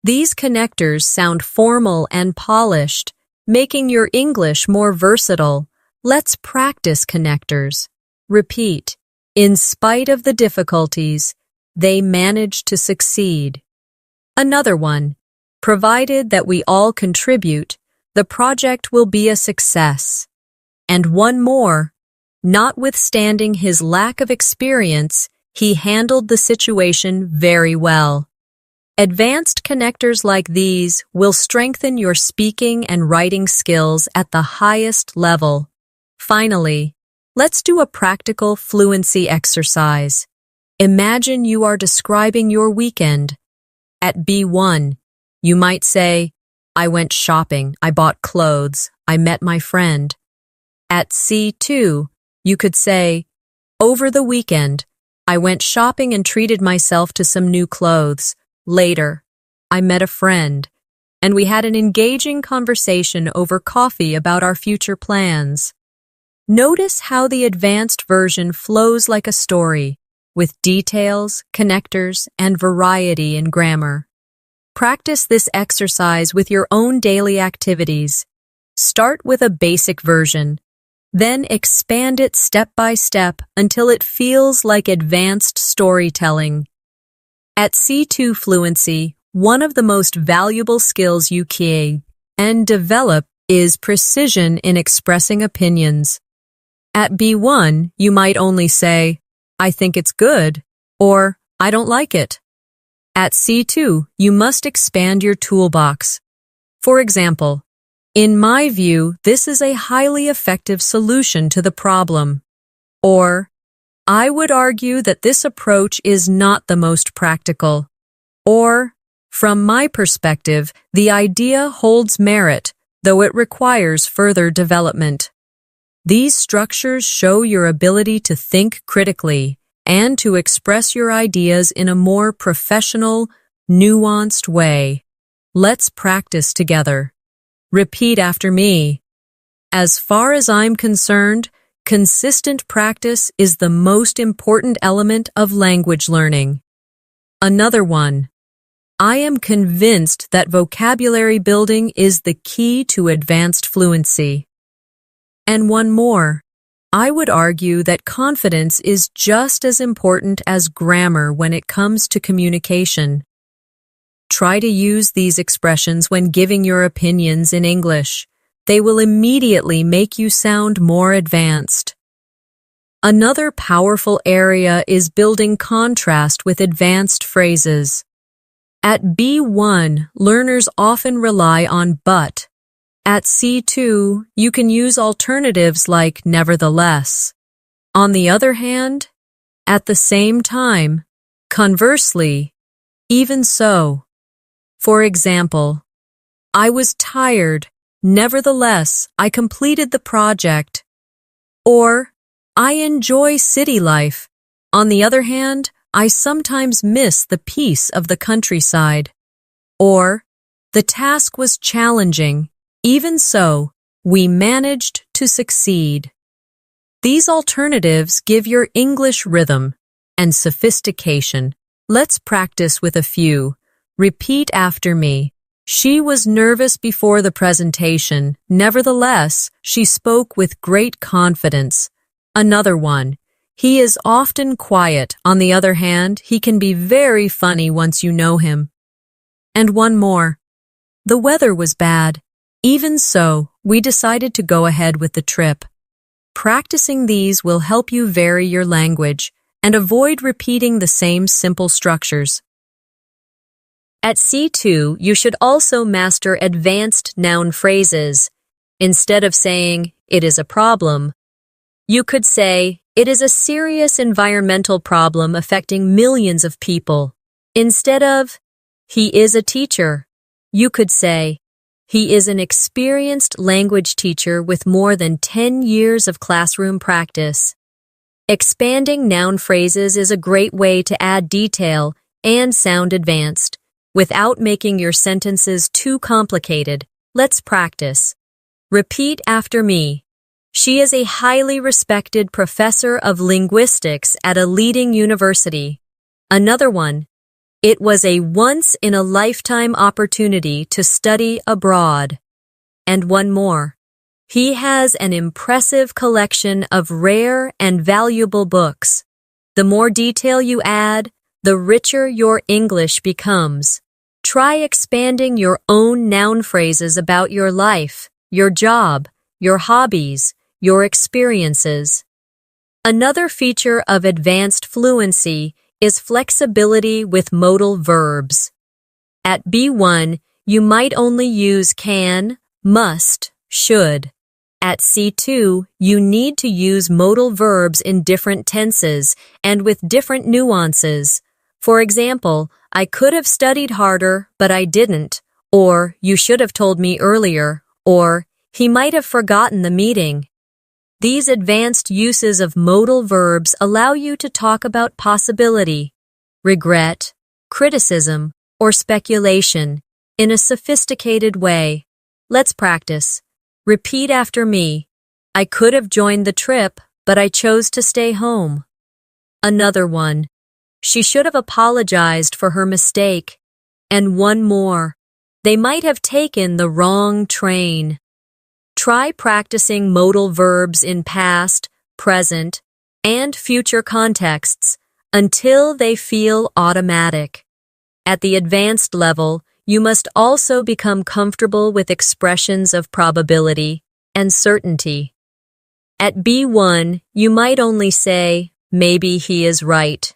These connectors sound formal and polished, making your English more versatile. Let's practice connectors. Repeat. In spite of the difficulties, they managed to succeed. Another one. Provided that we all contribute, the project will be a success. And one more. Notwithstanding his lack of experience, he handled the situation very well. Advanced connectors like these will strengthen your speaking and writing skills at the highest level. Finally, let's do a practical fluency exercise. Imagine you are describing your weekend. At B1, you might say, I went shopping, I bought clothes, I met my friend. At C2, you could say, over the weekend, I went shopping and treated myself to some new clothes. Later, I met a friend, and we had an engaging conversation over coffee about our future plans. Notice how the advanced version flows like a story, with details, connectors, and variety in grammar. Practice this exercise with your own daily activities. Start with a basic version, then expand it step by step until it feels like advanced storytelling. At C2 Fluency, one of the most valuable skills you gain and develop is precision in expressing opinions. At B1, you might only say, I think it's good, or I don't like it. At C2, you must expand your toolbox. For example, in my view, this is a highly effective solution to the problem. Or, I would argue that this approach is not the most practical. Or, from my perspective, the idea holds merit, though it requires further development. These structures show your ability to think critically and to express your ideas in a more professional, nuanced way. Let's practice together. Repeat after me. As far as I'm concerned, consistent practice is the most important element of language learning. Another one. I am convinced that vocabulary building is the key to advanced fluency. And one more. I would argue that confidence is just as important as grammar when it comes to communication. Try to use these expressions when giving your opinions in English. They will immediately make you sound more advanced. Another powerful area is building contrast with advanced phrases. At B1, learners often rely on but. At C2, you can use alternatives like nevertheless. On the other hand, at the same time, conversely, even so. For example, I was tired, nevertheless, I completed the project. Or, I enjoy city life. On the other hand, I sometimes miss the peace of the countryside. Or, the task was challenging. Even so, we managed to succeed. These alternatives give your English rhythm and sophistication. Let's practice with a few. Repeat after me. She was nervous before the presentation. Nevertheless, she spoke with great confidence. Another one. He is often quiet. On the other hand, he can be very funny once you know him. And one more. The weather was bad. Even so, we decided to go ahead with the trip. Practicing these will help you vary your language and avoid repeating the same simple structures. At C2, you should also master advanced noun phrases. Instead of saying, it is a problem, you could say, it is a serious environmental problem affecting millions of people. Instead of, he is a teacher, you could say, he is an experienced language teacher with more than 10 years of classroom practice. Expanding noun phrases is a great way to add detail and sound advanced, without making your sentences too complicated. Let's practice. Repeat after me. She is a highly respected professor of linguistics at a leading university. Another one. It was a once-in-a-lifetime opportunity to study abroad. And one more. He has an impressive collection of rare and valuable books. The more detail you add, the richer your English becomes. Try expanding your own noun phrases about your life, your job, your hobbies, your experiences. Another feature of advanced fluency is flexibility with modal verbs. At B1, you might only use can, must, should. At C2, you need to use modal verbs in different tenses and with different nuances. For example, I could have studied harder, but I didn't. or you should have told me earlier, or he might have forgotten the meeting. These advanced uses of modal verbs allow you to talk about possibility, regret, criticism, or speculation in a sophisticated way. Let's practice. Repeat after me. I could have joined the trip, but I chose to stay home. Another one. She should have apologized for her mistake. And one more. They might have taken the wrong train. Try practicing modal verbs in past, present, and future contexts until they feel automatic. At the advanced level, you must also become comfortable with expressions of probability and certainty. At B1, you might only say, maybe he is right.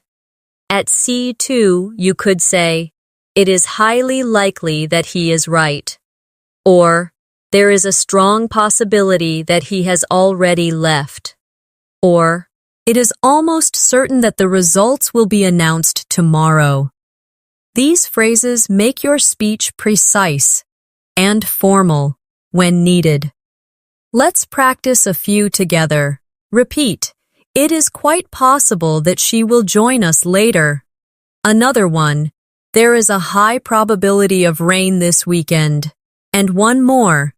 At C2, you could say, it is highly likely that he is right. Or, there is a strong possibility that he has already left. Or, it is almost certain that the results will be announced tomorrow. These phrases make your speech precise and formal when needed. Let's practice a few together. Repeat. It is quite possible that she will join us later. Another one. There is a high probability of rain this weekend. And one more.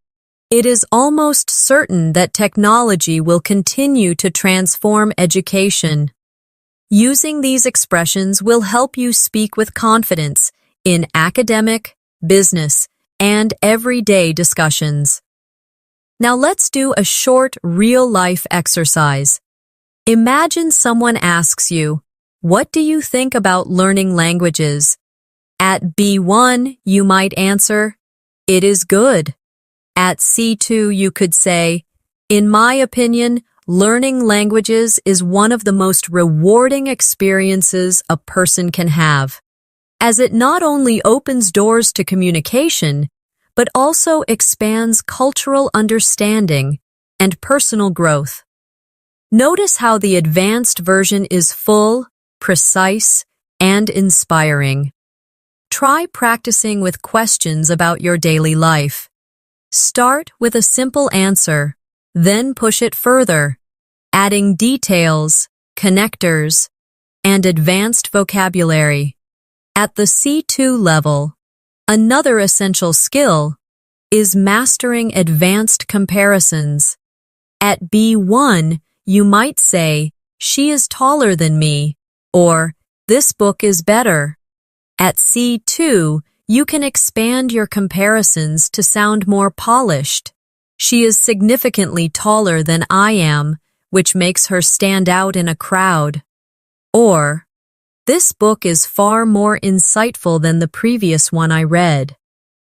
It is almost certain that technology will continue to transform education. Using these expressions will help you speak with confidence in academic, business, and everyday discussions. Now let's do a short real-life exercise. Imagine someone asks you, what do you think about learning languages? At B1, you might answer, it is good. At C2, you could say, in my opinion, learning languages is one of the most rewarding experiences a person can have, as it not only opens doors to communication, but also expands cultural understanding and personal growth. Notice how the advanced version is full, precise, and inspiring. Try practicing with questions about your daily life. Start with a simple answer, then push it further, adding details, connectors, and advanced vocabulary. At the C2 level, another essential skill is mastering advanced comparisons. At B1, you might say, she is taller than me, or this book is better. At C2, you can expand your comparisons to sound more polished. She is significantly taller than I am, which makes her stand out in a crowd. Or, this book is far more insightful than the previous one I read.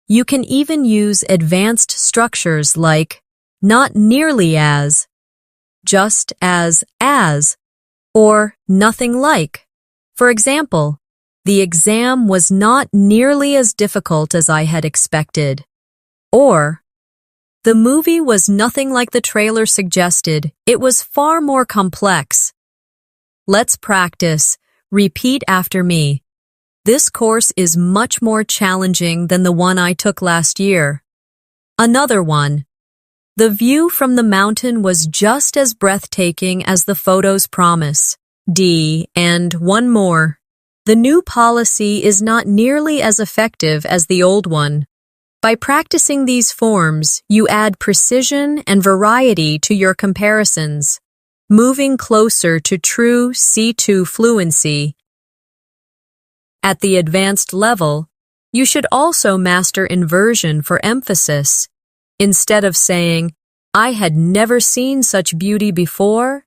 You can even use advanced structures like not nearly as, just as, or nothing like. For example, the exam was not nearly as difficult as I had expected. Or, the movie was nothing like the trailer suggested. It was far more complex. Let's practice. Repeat after me. This course is much more challenging than the one I took last year. Another one. The view from the mountain was just as breathtaking as the photos promise. And one more. The new policy is not nearly as effective as the old one. By practicing these forms, you add precision and variety to your comparisons, moving closer to true C2 fluency. At the advanced level, you should also master inversion for emphasis. Instead of saying, I had never seen such beauty before,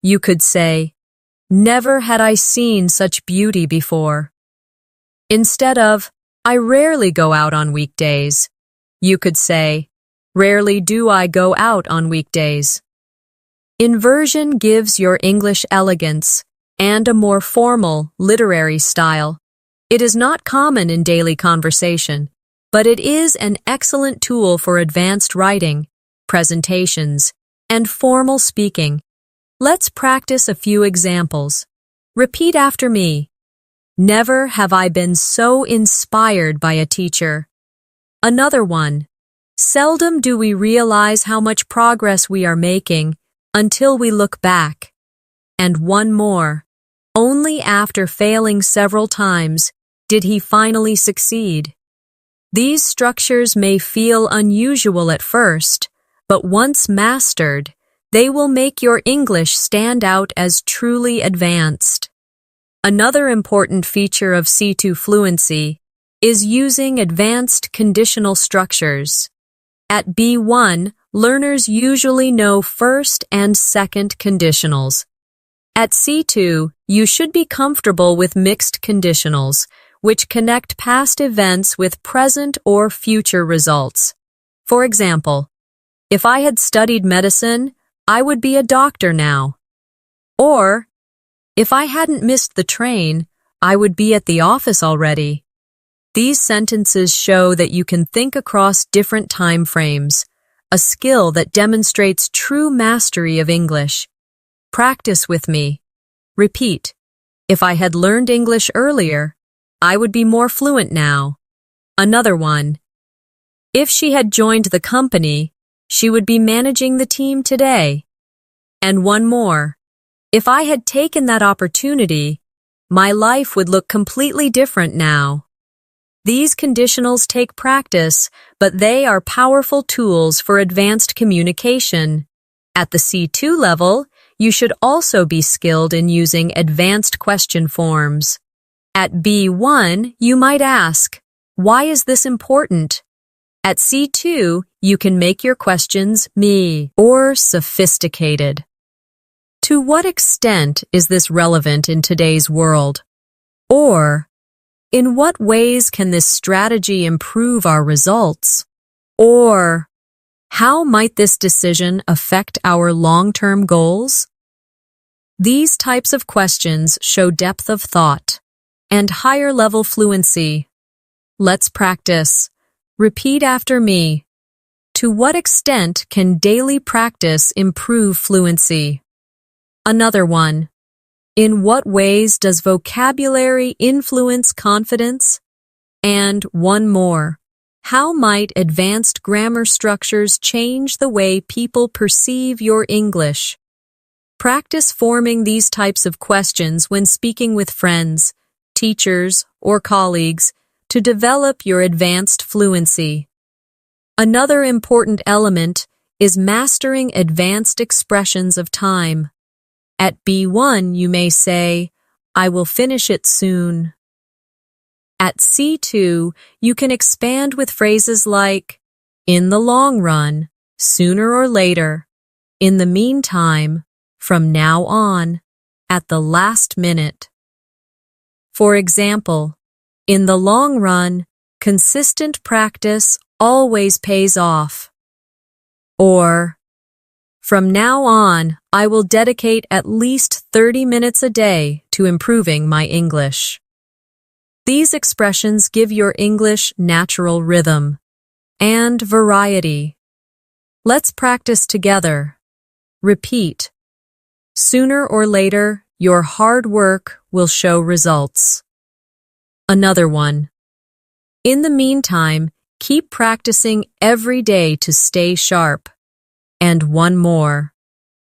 you could say, never had I seen such beauty before. Instead of, I rarely go out on weekdays, you could say, rarely do I go out on weekdays. Inversion gives your English elegance and a more formal, literary style. It is not common in daily conversation, but it is an excellent tool for advanced writing, presentations, and formal speaking. Let's practice a few examples. Repeat after me. Never have I been so inspired by a teacher. Another one. Seldom do we realize how much progress we are making until we look back. And one more. Only after failing several times did he finally succeed. These structures may feel unusual at first, but once mastered, they will make your English stand out as truly advanced. Another important feature of C2 fluency is using advanced conditional structures. At B1, learners usually know first and second conditionals. At C2, you should be comfortable with mixed conditionals, which connect past events with present or future results. For example, if I had studied medicine, I would be a doctor now. Or, if I hadn't missed the train, I would be at the office already. These sentences show that you can think across different time frames, a skill that demonstrates true mastery of English. Practice with me. Repeat. If I had learned English earlier, I would be more fluent now. Another one. If she had joined the company, she would be managing the team today. And one more. If I had taken that opportunity, my life would look completely different now. These conditionals take practice, but they are powerful tools for advanced communication. At the C2 level, you should also be skilled in using advanced question forms. At B1, you might ask, why is this important? At C2, you can make your questions me or sophisticated. To what extent is this relevant in today's world? Or, in what ways can this strategy improve our results? Or, how might this decision affect our long-term goals? These types of questions show depth of thought and higher-level fluency. Let's practice. Repeat after me. To what extent can daily practice improve fluency? Another one. In what ways does vocabulary influence confidence? And one more. How might advanced grammar structures change the way people perceive your English? Practice forming these types of questions when speaking with friends, teachers, or colleagues to develop your advanced fluency. Another important element is mastering advanced expressions of time. At B1, you may say, I will finish it soon. At C2, you can expand with phrases like, in the long run, sooner or later, in the meantime, from now on, at the last minute. For example, in the long run, consistent practice always pays off. Or, from now on, I will dedicate at least 30 minutes a day to improving my English. These expressions give your English natural rhythm and variety. Let's practice together. Repeat. Sooner or later, your hard work will show results. Another one. In the meantime, keep practicing every day to stay sharp. And one more.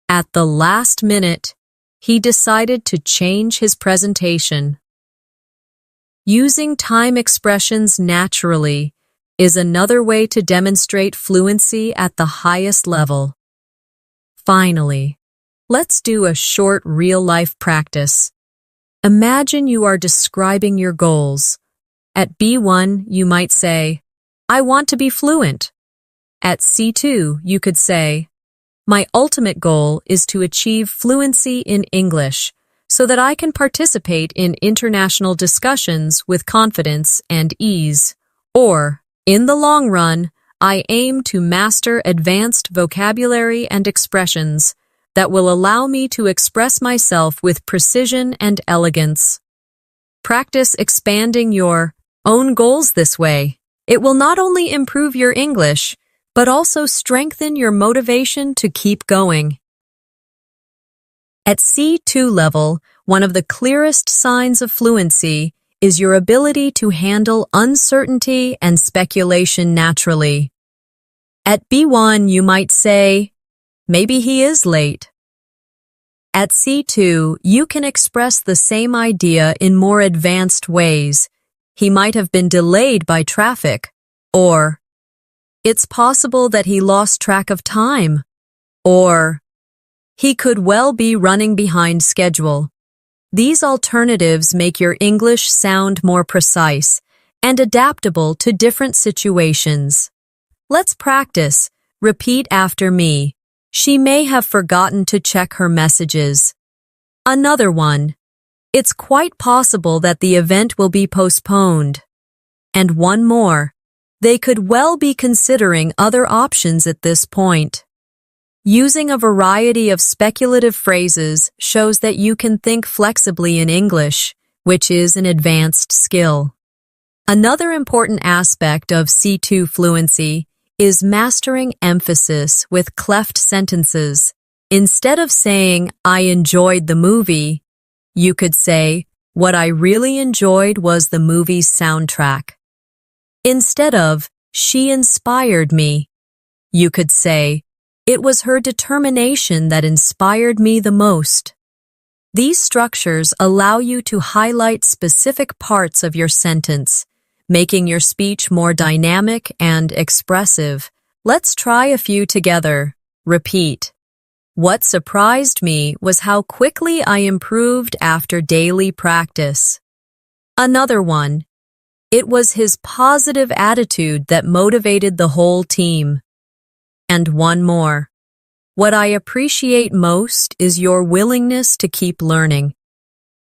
At the last minute, he decided to change his presentation. Using time expressions naturally is another way to demonstrate fluency at the highest level. Finally, let's do a short real-life practice. Imagine you are describing your goals. At B1, you might say, I want to be fluent. At C2, you could say, my ultimate goal is to achieve fluency in English so that I can participate in international discussions with confidence and ease. Or, in the long run, I aim to master advanced vocabulary and expressions that will allow me to express myself with precision and elegance. Practice expanding your own goals this way. It will not only improve your English, but also strengthen your motivation to keep going. At C2 level, one of the clearest signs of fluency is your ability to handle uncertainty and speculation naturally. At B1, you might say, maybe he is late. At C2, you can express the same idea in more advanced ways. He might have been delayed by traffic, or it's possible that he lost track of time, or he could well be running behind schedule. These alternatives make your English sound more precise and adaptable to different situations. Let's practice. Repeat after me. She may have forgotten to check her messages. Another one. It's quite possible that the event will be postponed. And one more. They could well be considering other options at this point. Using a variety of speculative phrases shows that you can think flexibly in English, which is an advanced skill. Another important aspect of C2 fluency is mastering emphasis with cleft sentences. Instead of saying, I enjoyed the movie, you could say, what I really enjoyed was the movie's soundtrack. Instead of, she inspired me, you could say, it was her determination that inspired me the most. These structures allow you to highlight specific parts of your sentence, making your speech more dynamic and expressive. Let's try a few together. Repeat. What surprised me was how quickly I improved after daily practice. Another one. It was his positive attitude that motivated the whole team. And one more. What I appreciate most is your willingness to keep learning.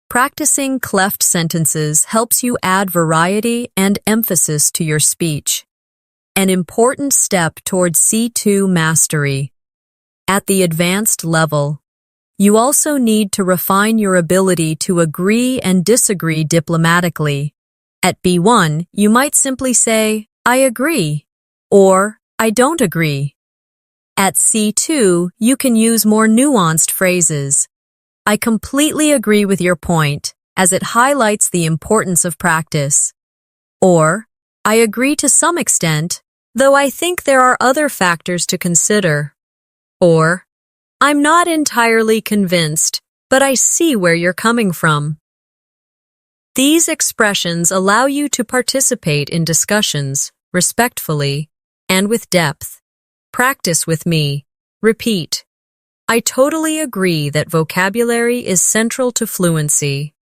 Practicing cleft sentences helps you add variety and emphasis to your speech. An important step towards C2 mastery. At the advanced level, you also need to refine your ability to agree and disagree diplomatically. At B1, you might simply say, I agree, or I don't agree. At C2, you can use more nuanced phrases. I completely agree with your point, as it highlights the importance of practice. Or, I agree to some extent, though I think there are other factors to consider. Or, I'm not entirely convinced, but I see where you're coming from. These expressions allow you to participate in discussions respectfully and with depth. Practice with me. Repeat. I totally agree that vocabulary is central to fluency.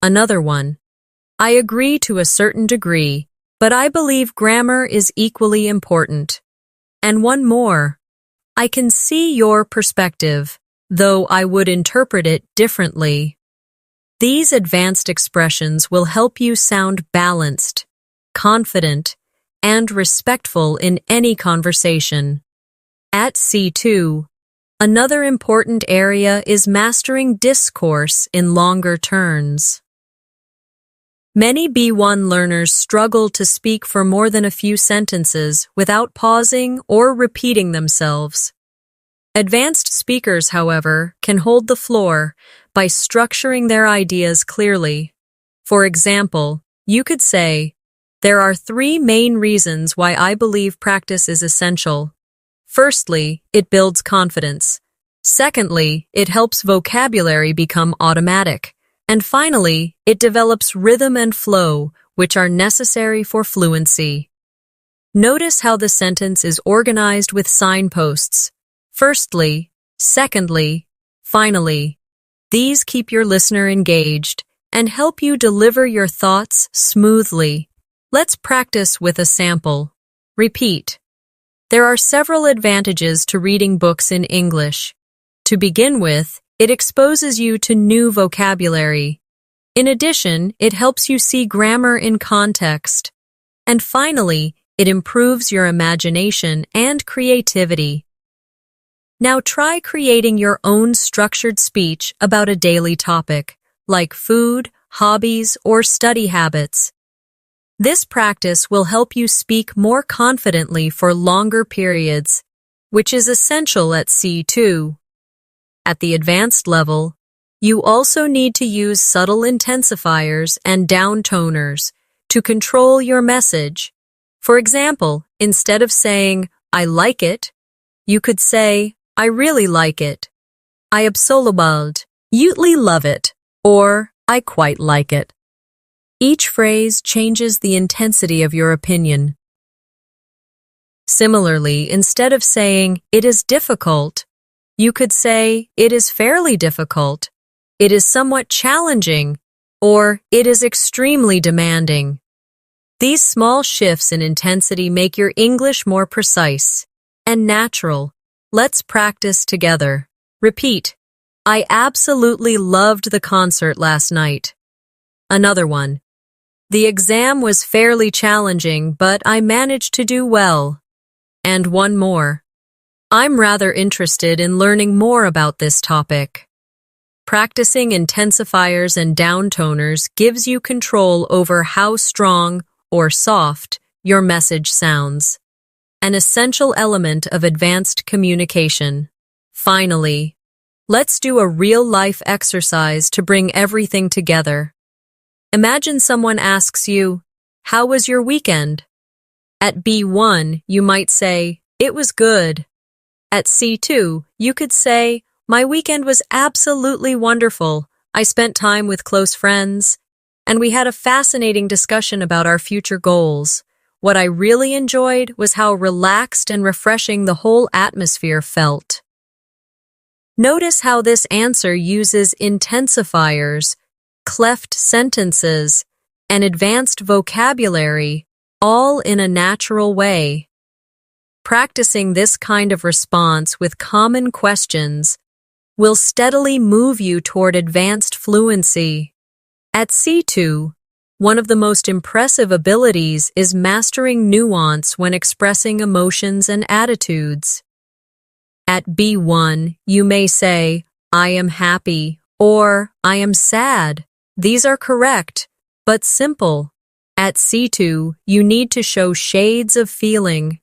Another one. I agree to a certain degree, but I believe grammar is equally important. And one more. I can see your perspective, though I would interpret it differently. These advanced expressions will help you sound balanced, confident, and respectful in any conversation. At C2, another important area is mastering discourse in longer turns. Many B1 learners struggle to speak for more than a few sentences without pausing or repeating themselves. Advanced speakers, however, can hold the floor by structuring their ideas clearly. For example, you could say, there are 3 main reasons why I believe practice is essential. Firstly, it builds confidence. Secondly, it helps vocabulary become automatic. And finally, it develops rhythm and flow, which are necessary for fluency. Notice how the sentence is organized with signposts. Firstly, secondly, finally. These keep your listener engaged and help you deliver your thoughts smoothly. Let's practice with a sample. Repeat. There are several advantages to reading books in English. To begin with, it exposes you to new vocabulary. In addition, it helps you see grammar in context. And finally, it improves your imagination and creativity. Now try creating your own structured speech about a daily topic, like food, hobbies, or study habits. This practice will help you speak more confidently for longer periods, which is essential at C2. At the advanced level, You also need to use subtle intensifiers and downtoners to control your message. For example, instead of saying, I like it, you could say, I really like it. I absolutely love it, or I quite like it. Each phrase changes the intensity of your opinion. Similarly, instead of saying, it is difficult, you could say, it is fairly difficult, it is somewhat challenging, or it is extremely demanding. These small shifts in intensity make your English more precise and natural. Let's practice together. Repeat. I absolutely loved the concert last night. Another one. The exam was fairly challenging, but I managed to do well. And one more. I'm rather interested in learning more about this topic. Practicing intensifiers and downtoners gives you control over how strong or soft your message sounds, an essential element of advanced communication. Finally, let's do a real-life exercise to bring everything together. Imagine someone asks you, how was your weekend? At B1, you might say, it was good. At C2, you could say, my weekend was absolutely wonderful. I spent time with close friends, and we had a fascinating discussion about our future goals. What I really enjoyed was how relaxed and refreshing the whole atmosphere felt. Notice how this answer uses intensifiers, cleft sentences, and advanced vocabulary, all in a natural way. Practicing this kind of response with common questions will steadily move you toward advanced fluency. At C2, one of the most impressive abilities is mastering nuance when expressing emotions and attitudes. At B1, you may say, I am happy, or I am sad. These are correct, but simple. At C2, you need to show shades of feeling.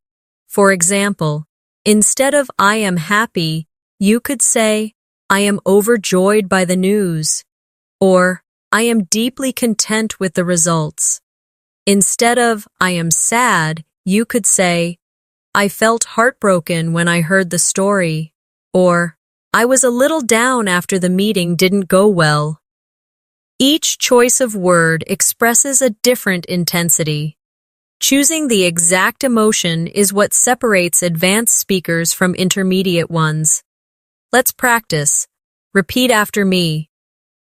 For example, instead of I am happy, you could say, I am overjoyed by the news, or I am deeply content with the results. Instead of I am sad, you could say, I felt heartbroken when I heard the story, or I was a little down after the meeting didn't go well. Each choice of word expresses a different intensity. Choosing the exact emotion is what separates advanced speakers from intermediate ones. Let's practice. Repeat after me.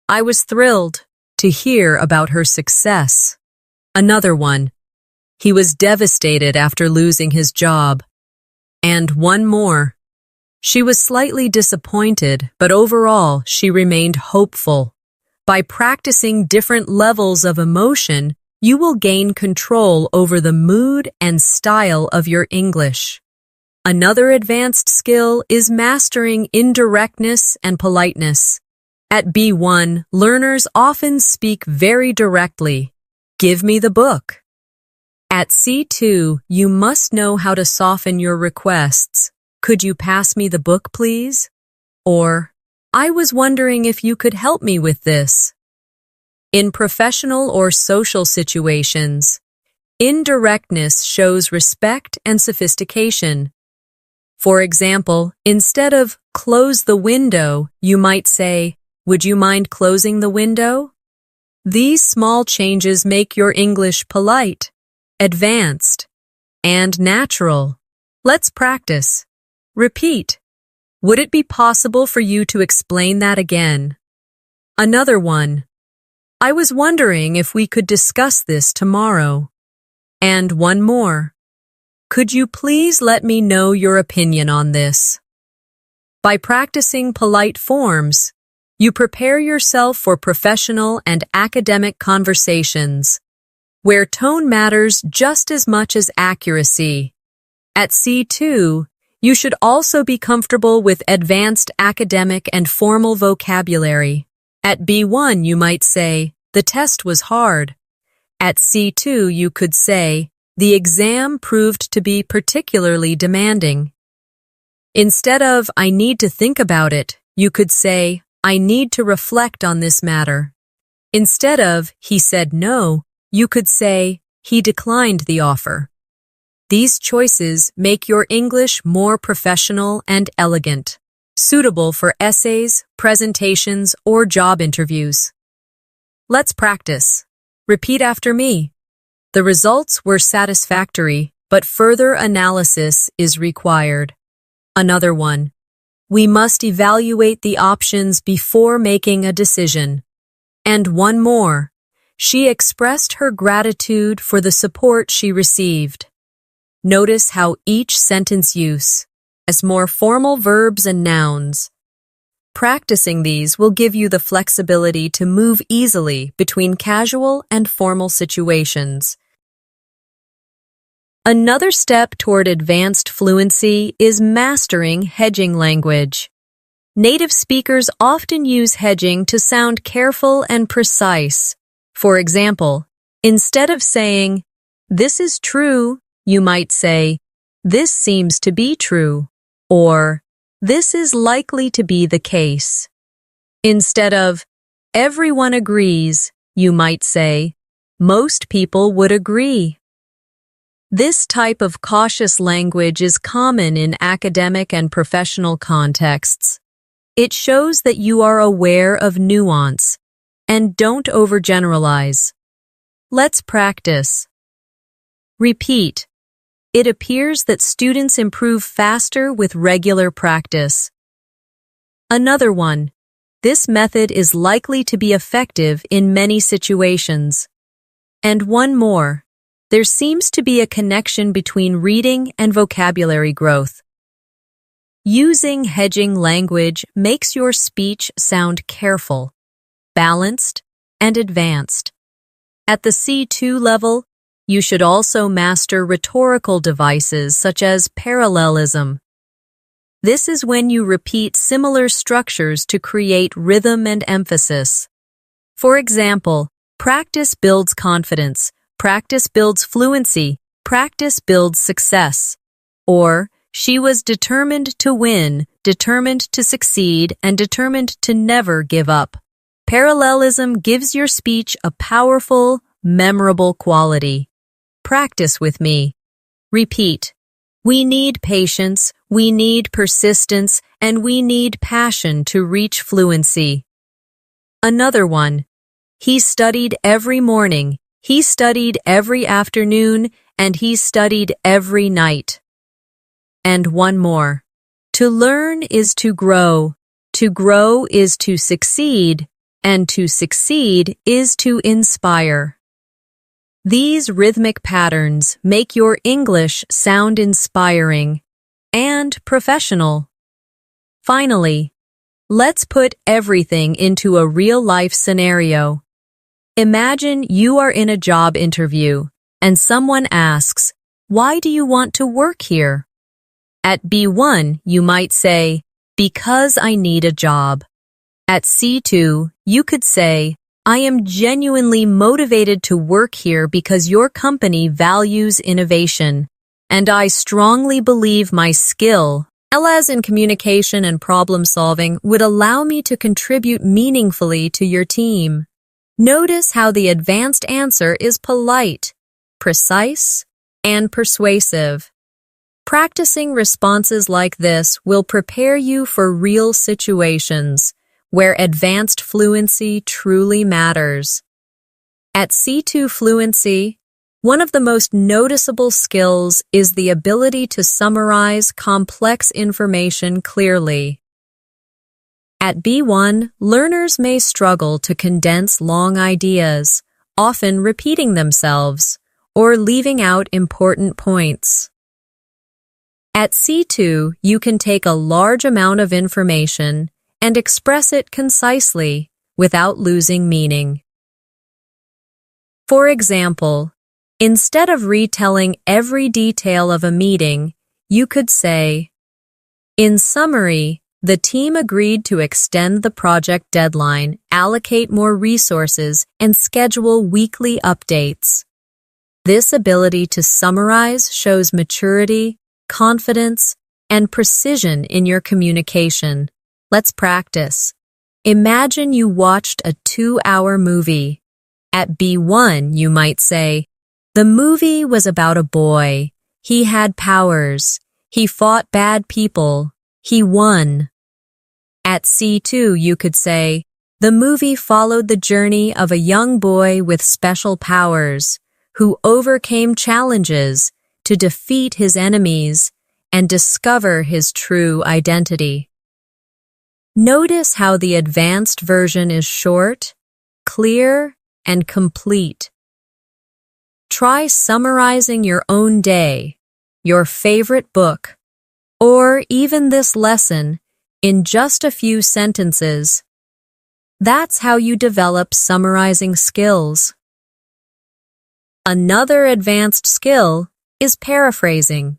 I was thrilled to hear about her success. Another one. He was devastated after losing his job. And one more. She was slightly disappointed, but overall she remained hopeful. By practicing different levels of emotion, you will gain control over the mood and style of your English. Another advanced skill is mastering indirectness and politeness. At B1, learners often speak very directly. Give me the book. At C2, you must know how to soften your requests. Could you pass me the book, please? Or, I was wondering if you could help me with this. In professional or social situations, indirectness shows respect and sophistication. For example, instead of close the window, you might say, would you mind closing the window? These small changes make your English polite, advanced, and natural. Let's practice. Repeat. Would it be possible for you to explain that again? Another one. I was wondering if we could discuss this tomorrow. And one more. Could you please let me know your opinion on this? By practicing polite forms, you prepare yourself for professional and academic conversations, where tone matters just as much as accuracy. At C2, you should also be comfortable with advanced academic and formal vocabulary. At B1, you might say, the test was hard. At C2, you could say, the exam proved to be particularly demanding. Instead of, I need to think about it, you could say, I need to reflect on this matter. Instead of, he said no, you could say, he declined the offer. These choices make your English more professional and elegant, suitable for essays, presentations, or job interviews. Let's practice. Repeat after me. The results were satisfactory, but further analysis is required. Another one. We must evaluate the options before making a decision. And one more. She expressed her gratitude for the support she received. Notice how each sentence use as more formal verbs and nouns. Practicing these will give you the flexibility to move easily between casual and formal situations. Another step toward advanced fluency is mastering hedging language. Native speakers often use hedging to sound careful and precise. For example, instead of saying, "This is true," you might say, "This seems to be true," or "This is likely to be the case." Instead of, "Everyone agrees," you might say, "Most people would agree." This type of cautious language is common in academic and professional contexts. It shows that you are aware of nuance and don't overgeneralize. Let's practice. Repeat. It appears that students improve faster with regular practice. Another one. This method is likely to be effective in many situations. And one more. There seems to be a connection between reading and vocabulary growth. Using hedging language makes your speech sound careful, balanced, and advanced. At the C2 level, you should also master rhetorical devices such as parallelism. This is when you repeat similar structures to create rhythm and emphasis. For example, practice builds confidence, practice builds fluency, practice builds success. Or, she was determined to win, determined to succeed, and determined to never give up. Parallelism gives your speech a powerful, memorable quality. Practice with me. Repeat. We need patience, we need persistence, and we need passion to reach fluency. Another one. He studied every morning, he studied every afternoon, and he studied every night. And one more. To learn is to grow is to succeed, and to succeed is to inspire. These rhythmic patterns make your English sound inspiring and professional. Finally, let's put everything into a real-life scenario. Imagine you are in a job interview and someone asks, "Why do you want to work here?" At B1, you might say, "Because I need a job." At C2, you could say, "I am genuinely motivated to work here because your company values innovation, and I strongly believe my skill, as in communication and problem solving, would allow me to contribute meaningfully to your team." Notice how the advanced answer is polite, precise, and persuasive. Practicing responses like this will prepare you for real situations where advanced fluency truly matters. At C2 fluency, one of the most noticeable skills is the ability to summarize complex information clearly. At B1, learners may struggle to condense long ideas, often repeating themselves or leaving out important points. At C2, you can take a large amount of information and express it concisely without losing meaning. For example, instead of retelling every detail of a meeting, you could say, "In summary, the team agreed to extend the project deadline, allocate more resources, and schedule weekly updates." This ability to summarize shows maturity, confidence, and precision in your communication. Let's practice. Imagine you watched a 2-hour movie. At B1, you might say, the movie was about a boy. He had powers. He fought bad people. He won. At C2, you could say, the movie followed the journey of a young boy with special powers who overcame challenges to defeat his enemies and discover his true identity. Notice how the advanced version is short, clear, and complete. Try summarizing your own day, your favorite book, or even this lesson in just a few sentences. That's how you develop summarizing skills. Another advanced skill is paraphrasing.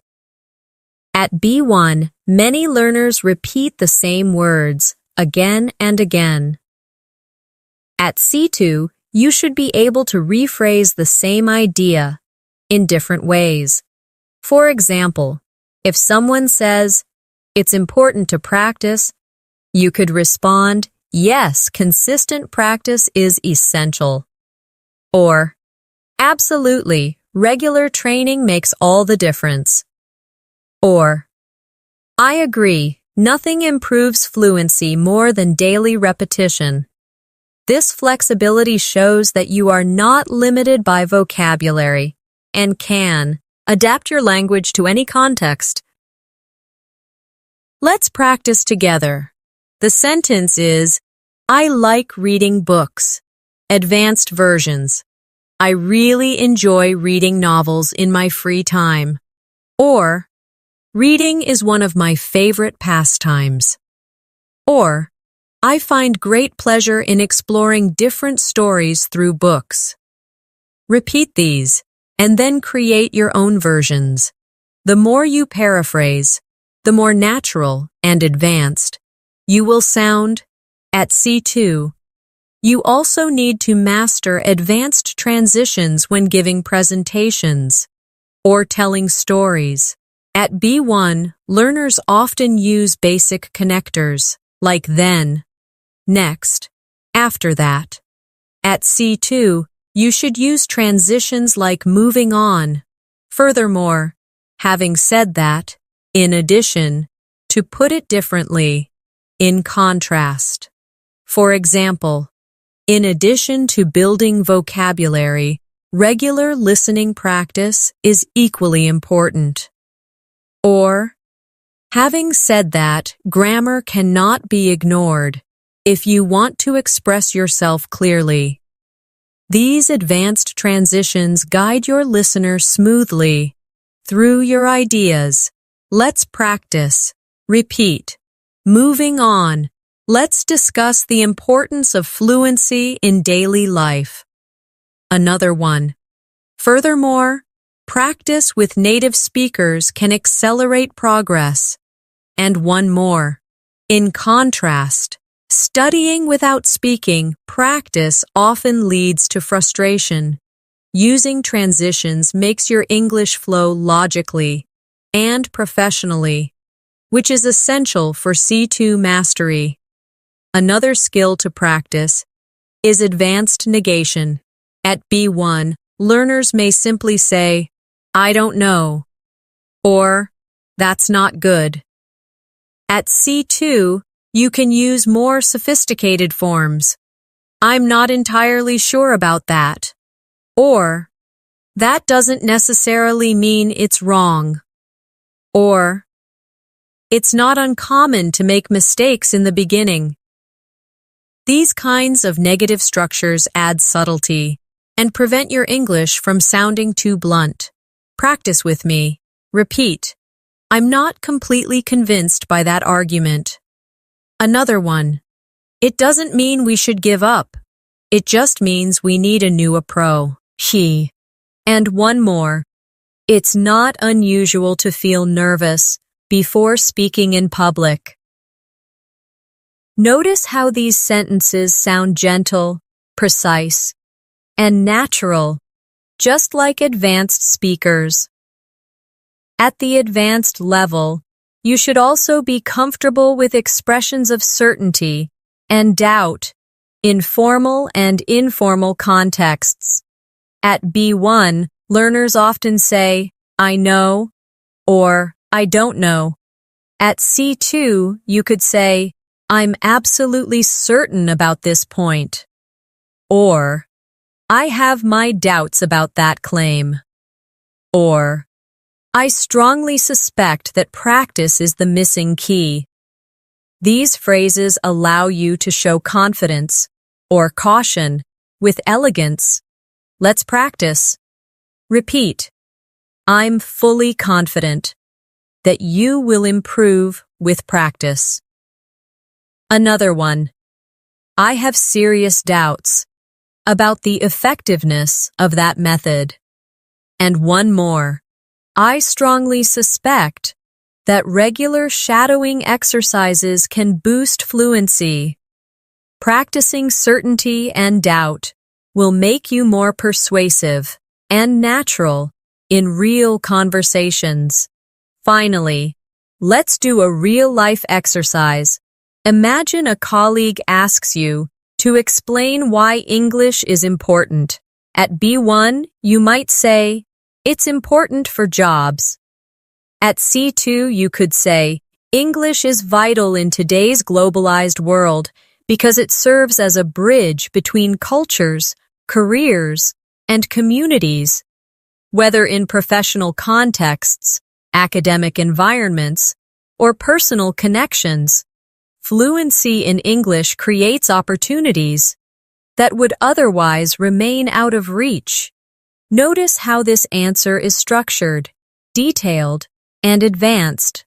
At B1, many learners repeat the same words again and again. At C2, you should be able to rephrase the same idea in different ways. For example, if someone says, "It's important to practice," you could respond, "Yes, consistent practice is essential." Or, "Absolutely, regular training makes all the difference." Or, "I agree, nothing improves fluency more than daily repetition." This flexibility shows that you are not limited by vocabulary and can adapt your language to any context. Let's practice together. The sentence is, "I like reading books." Advanced versions. "I really enjoy reading novels in my free time." Or, "Reading is one of my favorite pastimes." Or, "I find great pleasure in exploring different stories through books." Repeat these, and then create your own versions. The more you paraphrase, the more natural and advanced you will sound. At C2, you also need to master advanced transitions when giving presentations or telling stories. At B1, learners often use basic connectors like then, next, after that. At C2, you should use transitions like moving on. Furthermore, having said that, in addition, to put it differently, in contrast. For example, in addition to building vocabulary, regular listening practice is equally important. Or, having said that, grammar cannot be ignored if you want to express yourself clearly. These advanced transitions guide your listener smoothly through your ideas. Let's practice. Repeat. Moving on. Let's discuss the importance of fluency in daily life. Another one. Furthermore, practice with native speakers can accelerate progress. And one more. In contrast, studying without speaking practice often leads to frustration. Using transitions makes your English flow logically and professionally, which is essential for C2 mastery. Another skill to practice is advanced negation. At B1, learners may simply say, "I don't know," or "That's not good." At C2, you can use more sophisticated forms. "I'm not entirely sure about that," or "That doesn't necessarily mean it's wrong," or "It's not uncommon to make mistakes in the beginning." These kinds of negative structures add subtlety and prevent your English from sounding too blunt. Practice with me. Repeat. "I'm not completely convinced by that argument." Another one. "It doesn't mean we should give up. It just means we need a new approach." And one more. "It's not unusual to feel nervous before speaking in public." Notice how these sentences sound gentle, precise, and natural, just like advanced speakers. At the advanced level, you should also be comfortable with expressions of certainty and doubt in formal and informal contexts. At B1, learners often say, I know, or I don't know. At C2, you could say, I'm absolutely certain about this point. Or, I have my doubts about that claim. Or, I strongly suspect that practice is the missing key. These phrases allow you to show confidence or caution with elegance. Let's practice. Repeat. I'm fully confident that you will improve with practice. Another one. I have serious doubts about the effectiveness of that method. And one more. I strongly suspect that regular shadowing exercises can boost fluency. Practicing certainty and doubt will make you more persuasive and natural in real conversations. Finally, let's do a real-life exercise. Imagine a colleague asks you to explain why English is important. At B1, you might say, it's important for jobs. At C2, you could say, English is vital in today's globalized world because it serves as a bridge between cultures, careers, and communities. Whether in professional contexts, academic environments, or personal connections, fluency in English creates opportunities that would otherwise remain out of reach. Notice how this answer is structured, detailed, and advanced.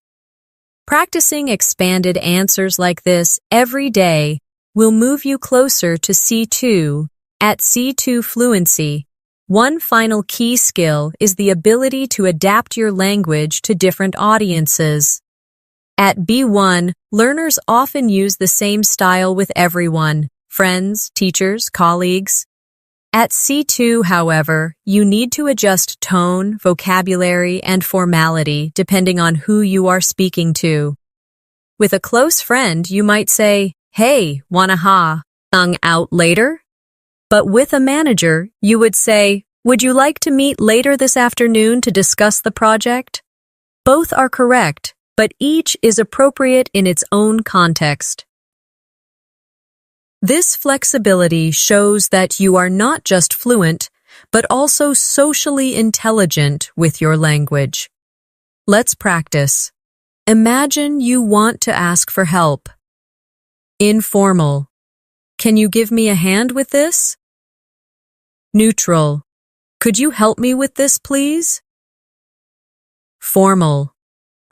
Practicing expanded answers like this every day will move you closer to C2. At C2 fluency, one final key skill is the ability to adapt your language to different audiences. At B1, learners often use the same style with everyone, friends, teachers, colleagues. At C2, however, you need to adjust tone, vocabulary, and formality depending on who you are speaking to. With a close friend, you might say, hey, wanna hang out later? But with a manager, you would say, would you like to meet later this afternoon to discuss the project? Both are correct, but each is appropriate in its own context. This flexibility shows that you are not just fluent, but also socially intelligent with your language. Let's practice. Imagine you want to ask for help. Informal. Can you give me a hand with this? Neutral. Could you help me with this, please? Formal.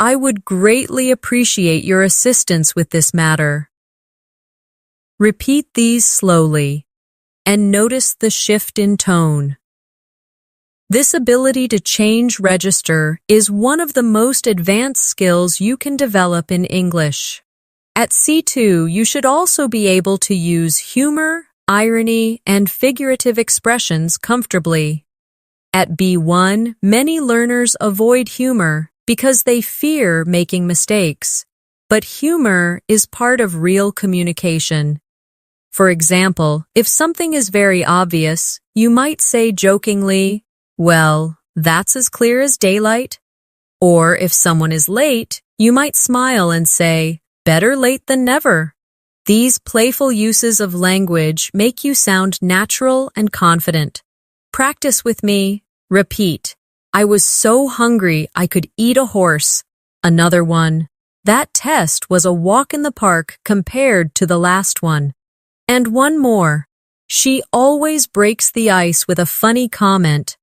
I would greatly appreciate your assistance with this matter. Repeat these slowly, and notice the shift in tone. This ability to change register is one of the most advanced skills you can develop in English. At C2, you should also be able to use humor, irony, and figurative expressions comfortably. At B1, many learners avoid humor because they fear making mistakes. But humor is part of real communication. For example, if something is very obvious, you might say jokingly, well, that's as clear as daylight. Or if someone is late, you might smile and say, better late than never. These playful uses of language make you sound natural and confident. Practice with me. Repeat. I was so hungry I could eat a horse. Another one. That test was a walk in the park compared to the last one. And one more. She always breaks the ice with a funny comment.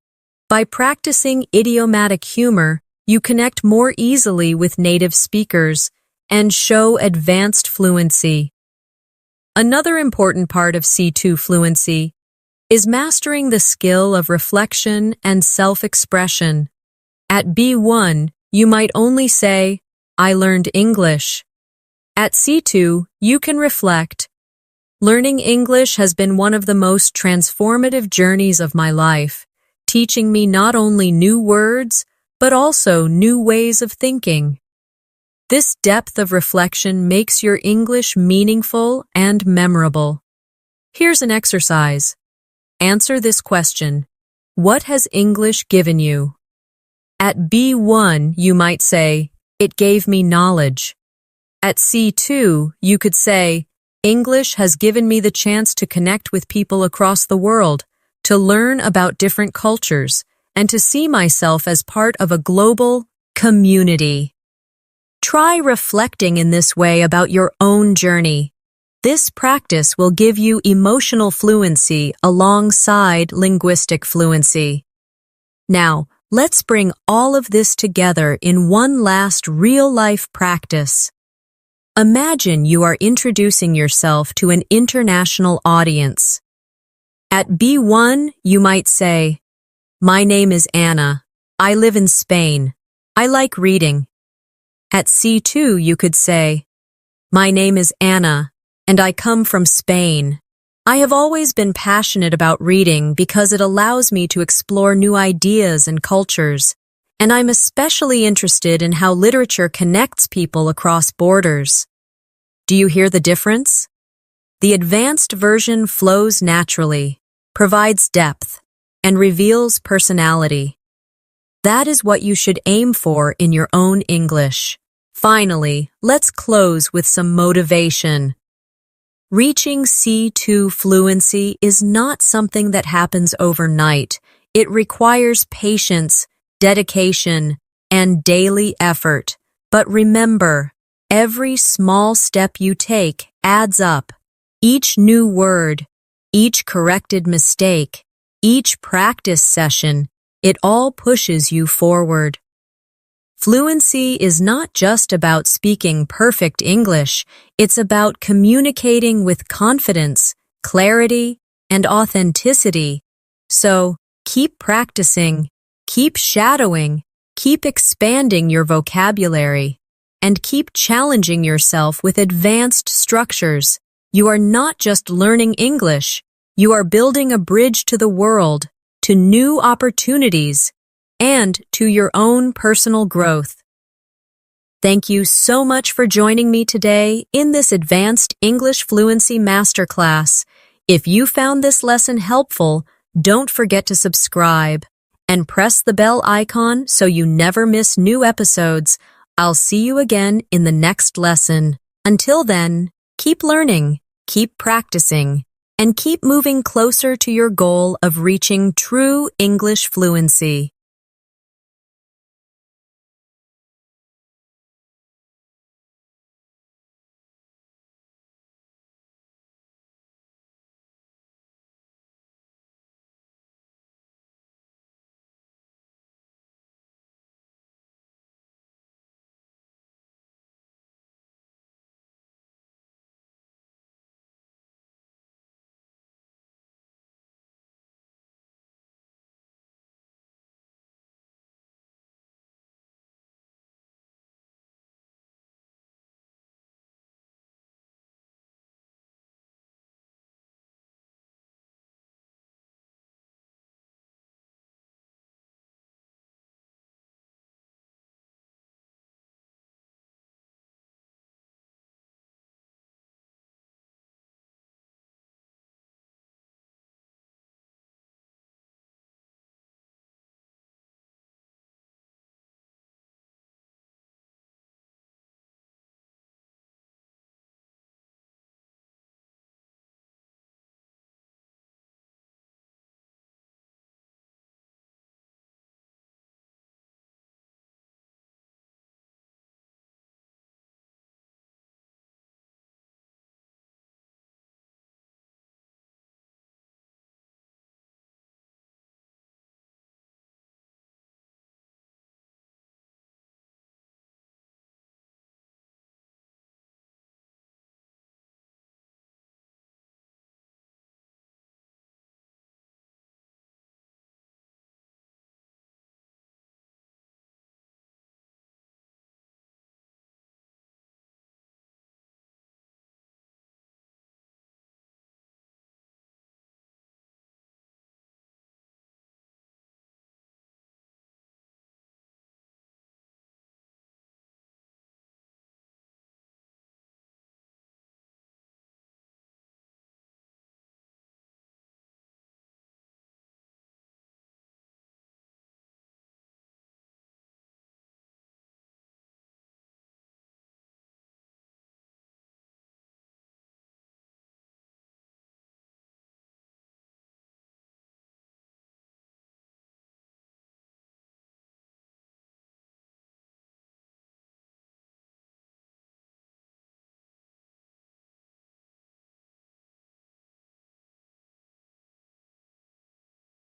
By practicing idiomatic humor, you connect more easily with native speakers and show advanced fluency. Another important part of C2 fluency is mastering the skill of reflection and self-expression. At B1, you might only say, I learned English. At C2, you can reflect. Learning English has been one of the most transformative journeys of my life, teaching me not only new words, but also new ways of thinking. This depth of reflection makes your English meaningful and memorable. Here's an exercise. Answer this question. What has English given you? At B1, you might say, it gave me knowledge. At C2, you could say, English has given me the chance to connect with people across the world, to learn about different cultures, and to see myself as part of a global community. Try reflecting in this way about your own journey. This practice will give you emotional fluency alongside linguistic fluency. Now, let's bring all of this together in one last real-life practice. Imagine you are introducing yourself to an international audience. At B1, you might say, My name is Anna. I live in Spain. I like reading. At C2, you could say, My name is Anna, and I come from Spain. I have always been passionate about reading because it allows me to explore new ideas and cultures, and I'm especially interested in how literature connects people across borders. Do you hear the difference? The advanced version flows naturally, provides depth, and reveals personality. That is what you should aim for in your own English. Finally, let's close with some motivation. Reaching C2 fluency is not something that happens overnight. It requires patience, dedication, and daily effort. But remember, every small step you take adds up. Each new word, each corrected mistake, each practice session, it all pushes you forward. Fluency is not just about speaking perfect English, it's about communicating with confidence, clarity, and authenticity. So, keep practicing, keep shadowing, keep expanding your vocabulary, and keep challenging yourself with advanced structures. You are not just learning English, you are building a bridge to the world, to new opportunities, and to your own personal growth. Thank you so much for joining me today in this Advanced English Fluency Masterclass. If you found this lesson helpful, don't forget to subscribe and press the bell icon so you never miss new episodes. I'll see you again in the next lesson. Until then, keep learning, keep practicing, and keep moving closer to your goal of reaching true English fluency.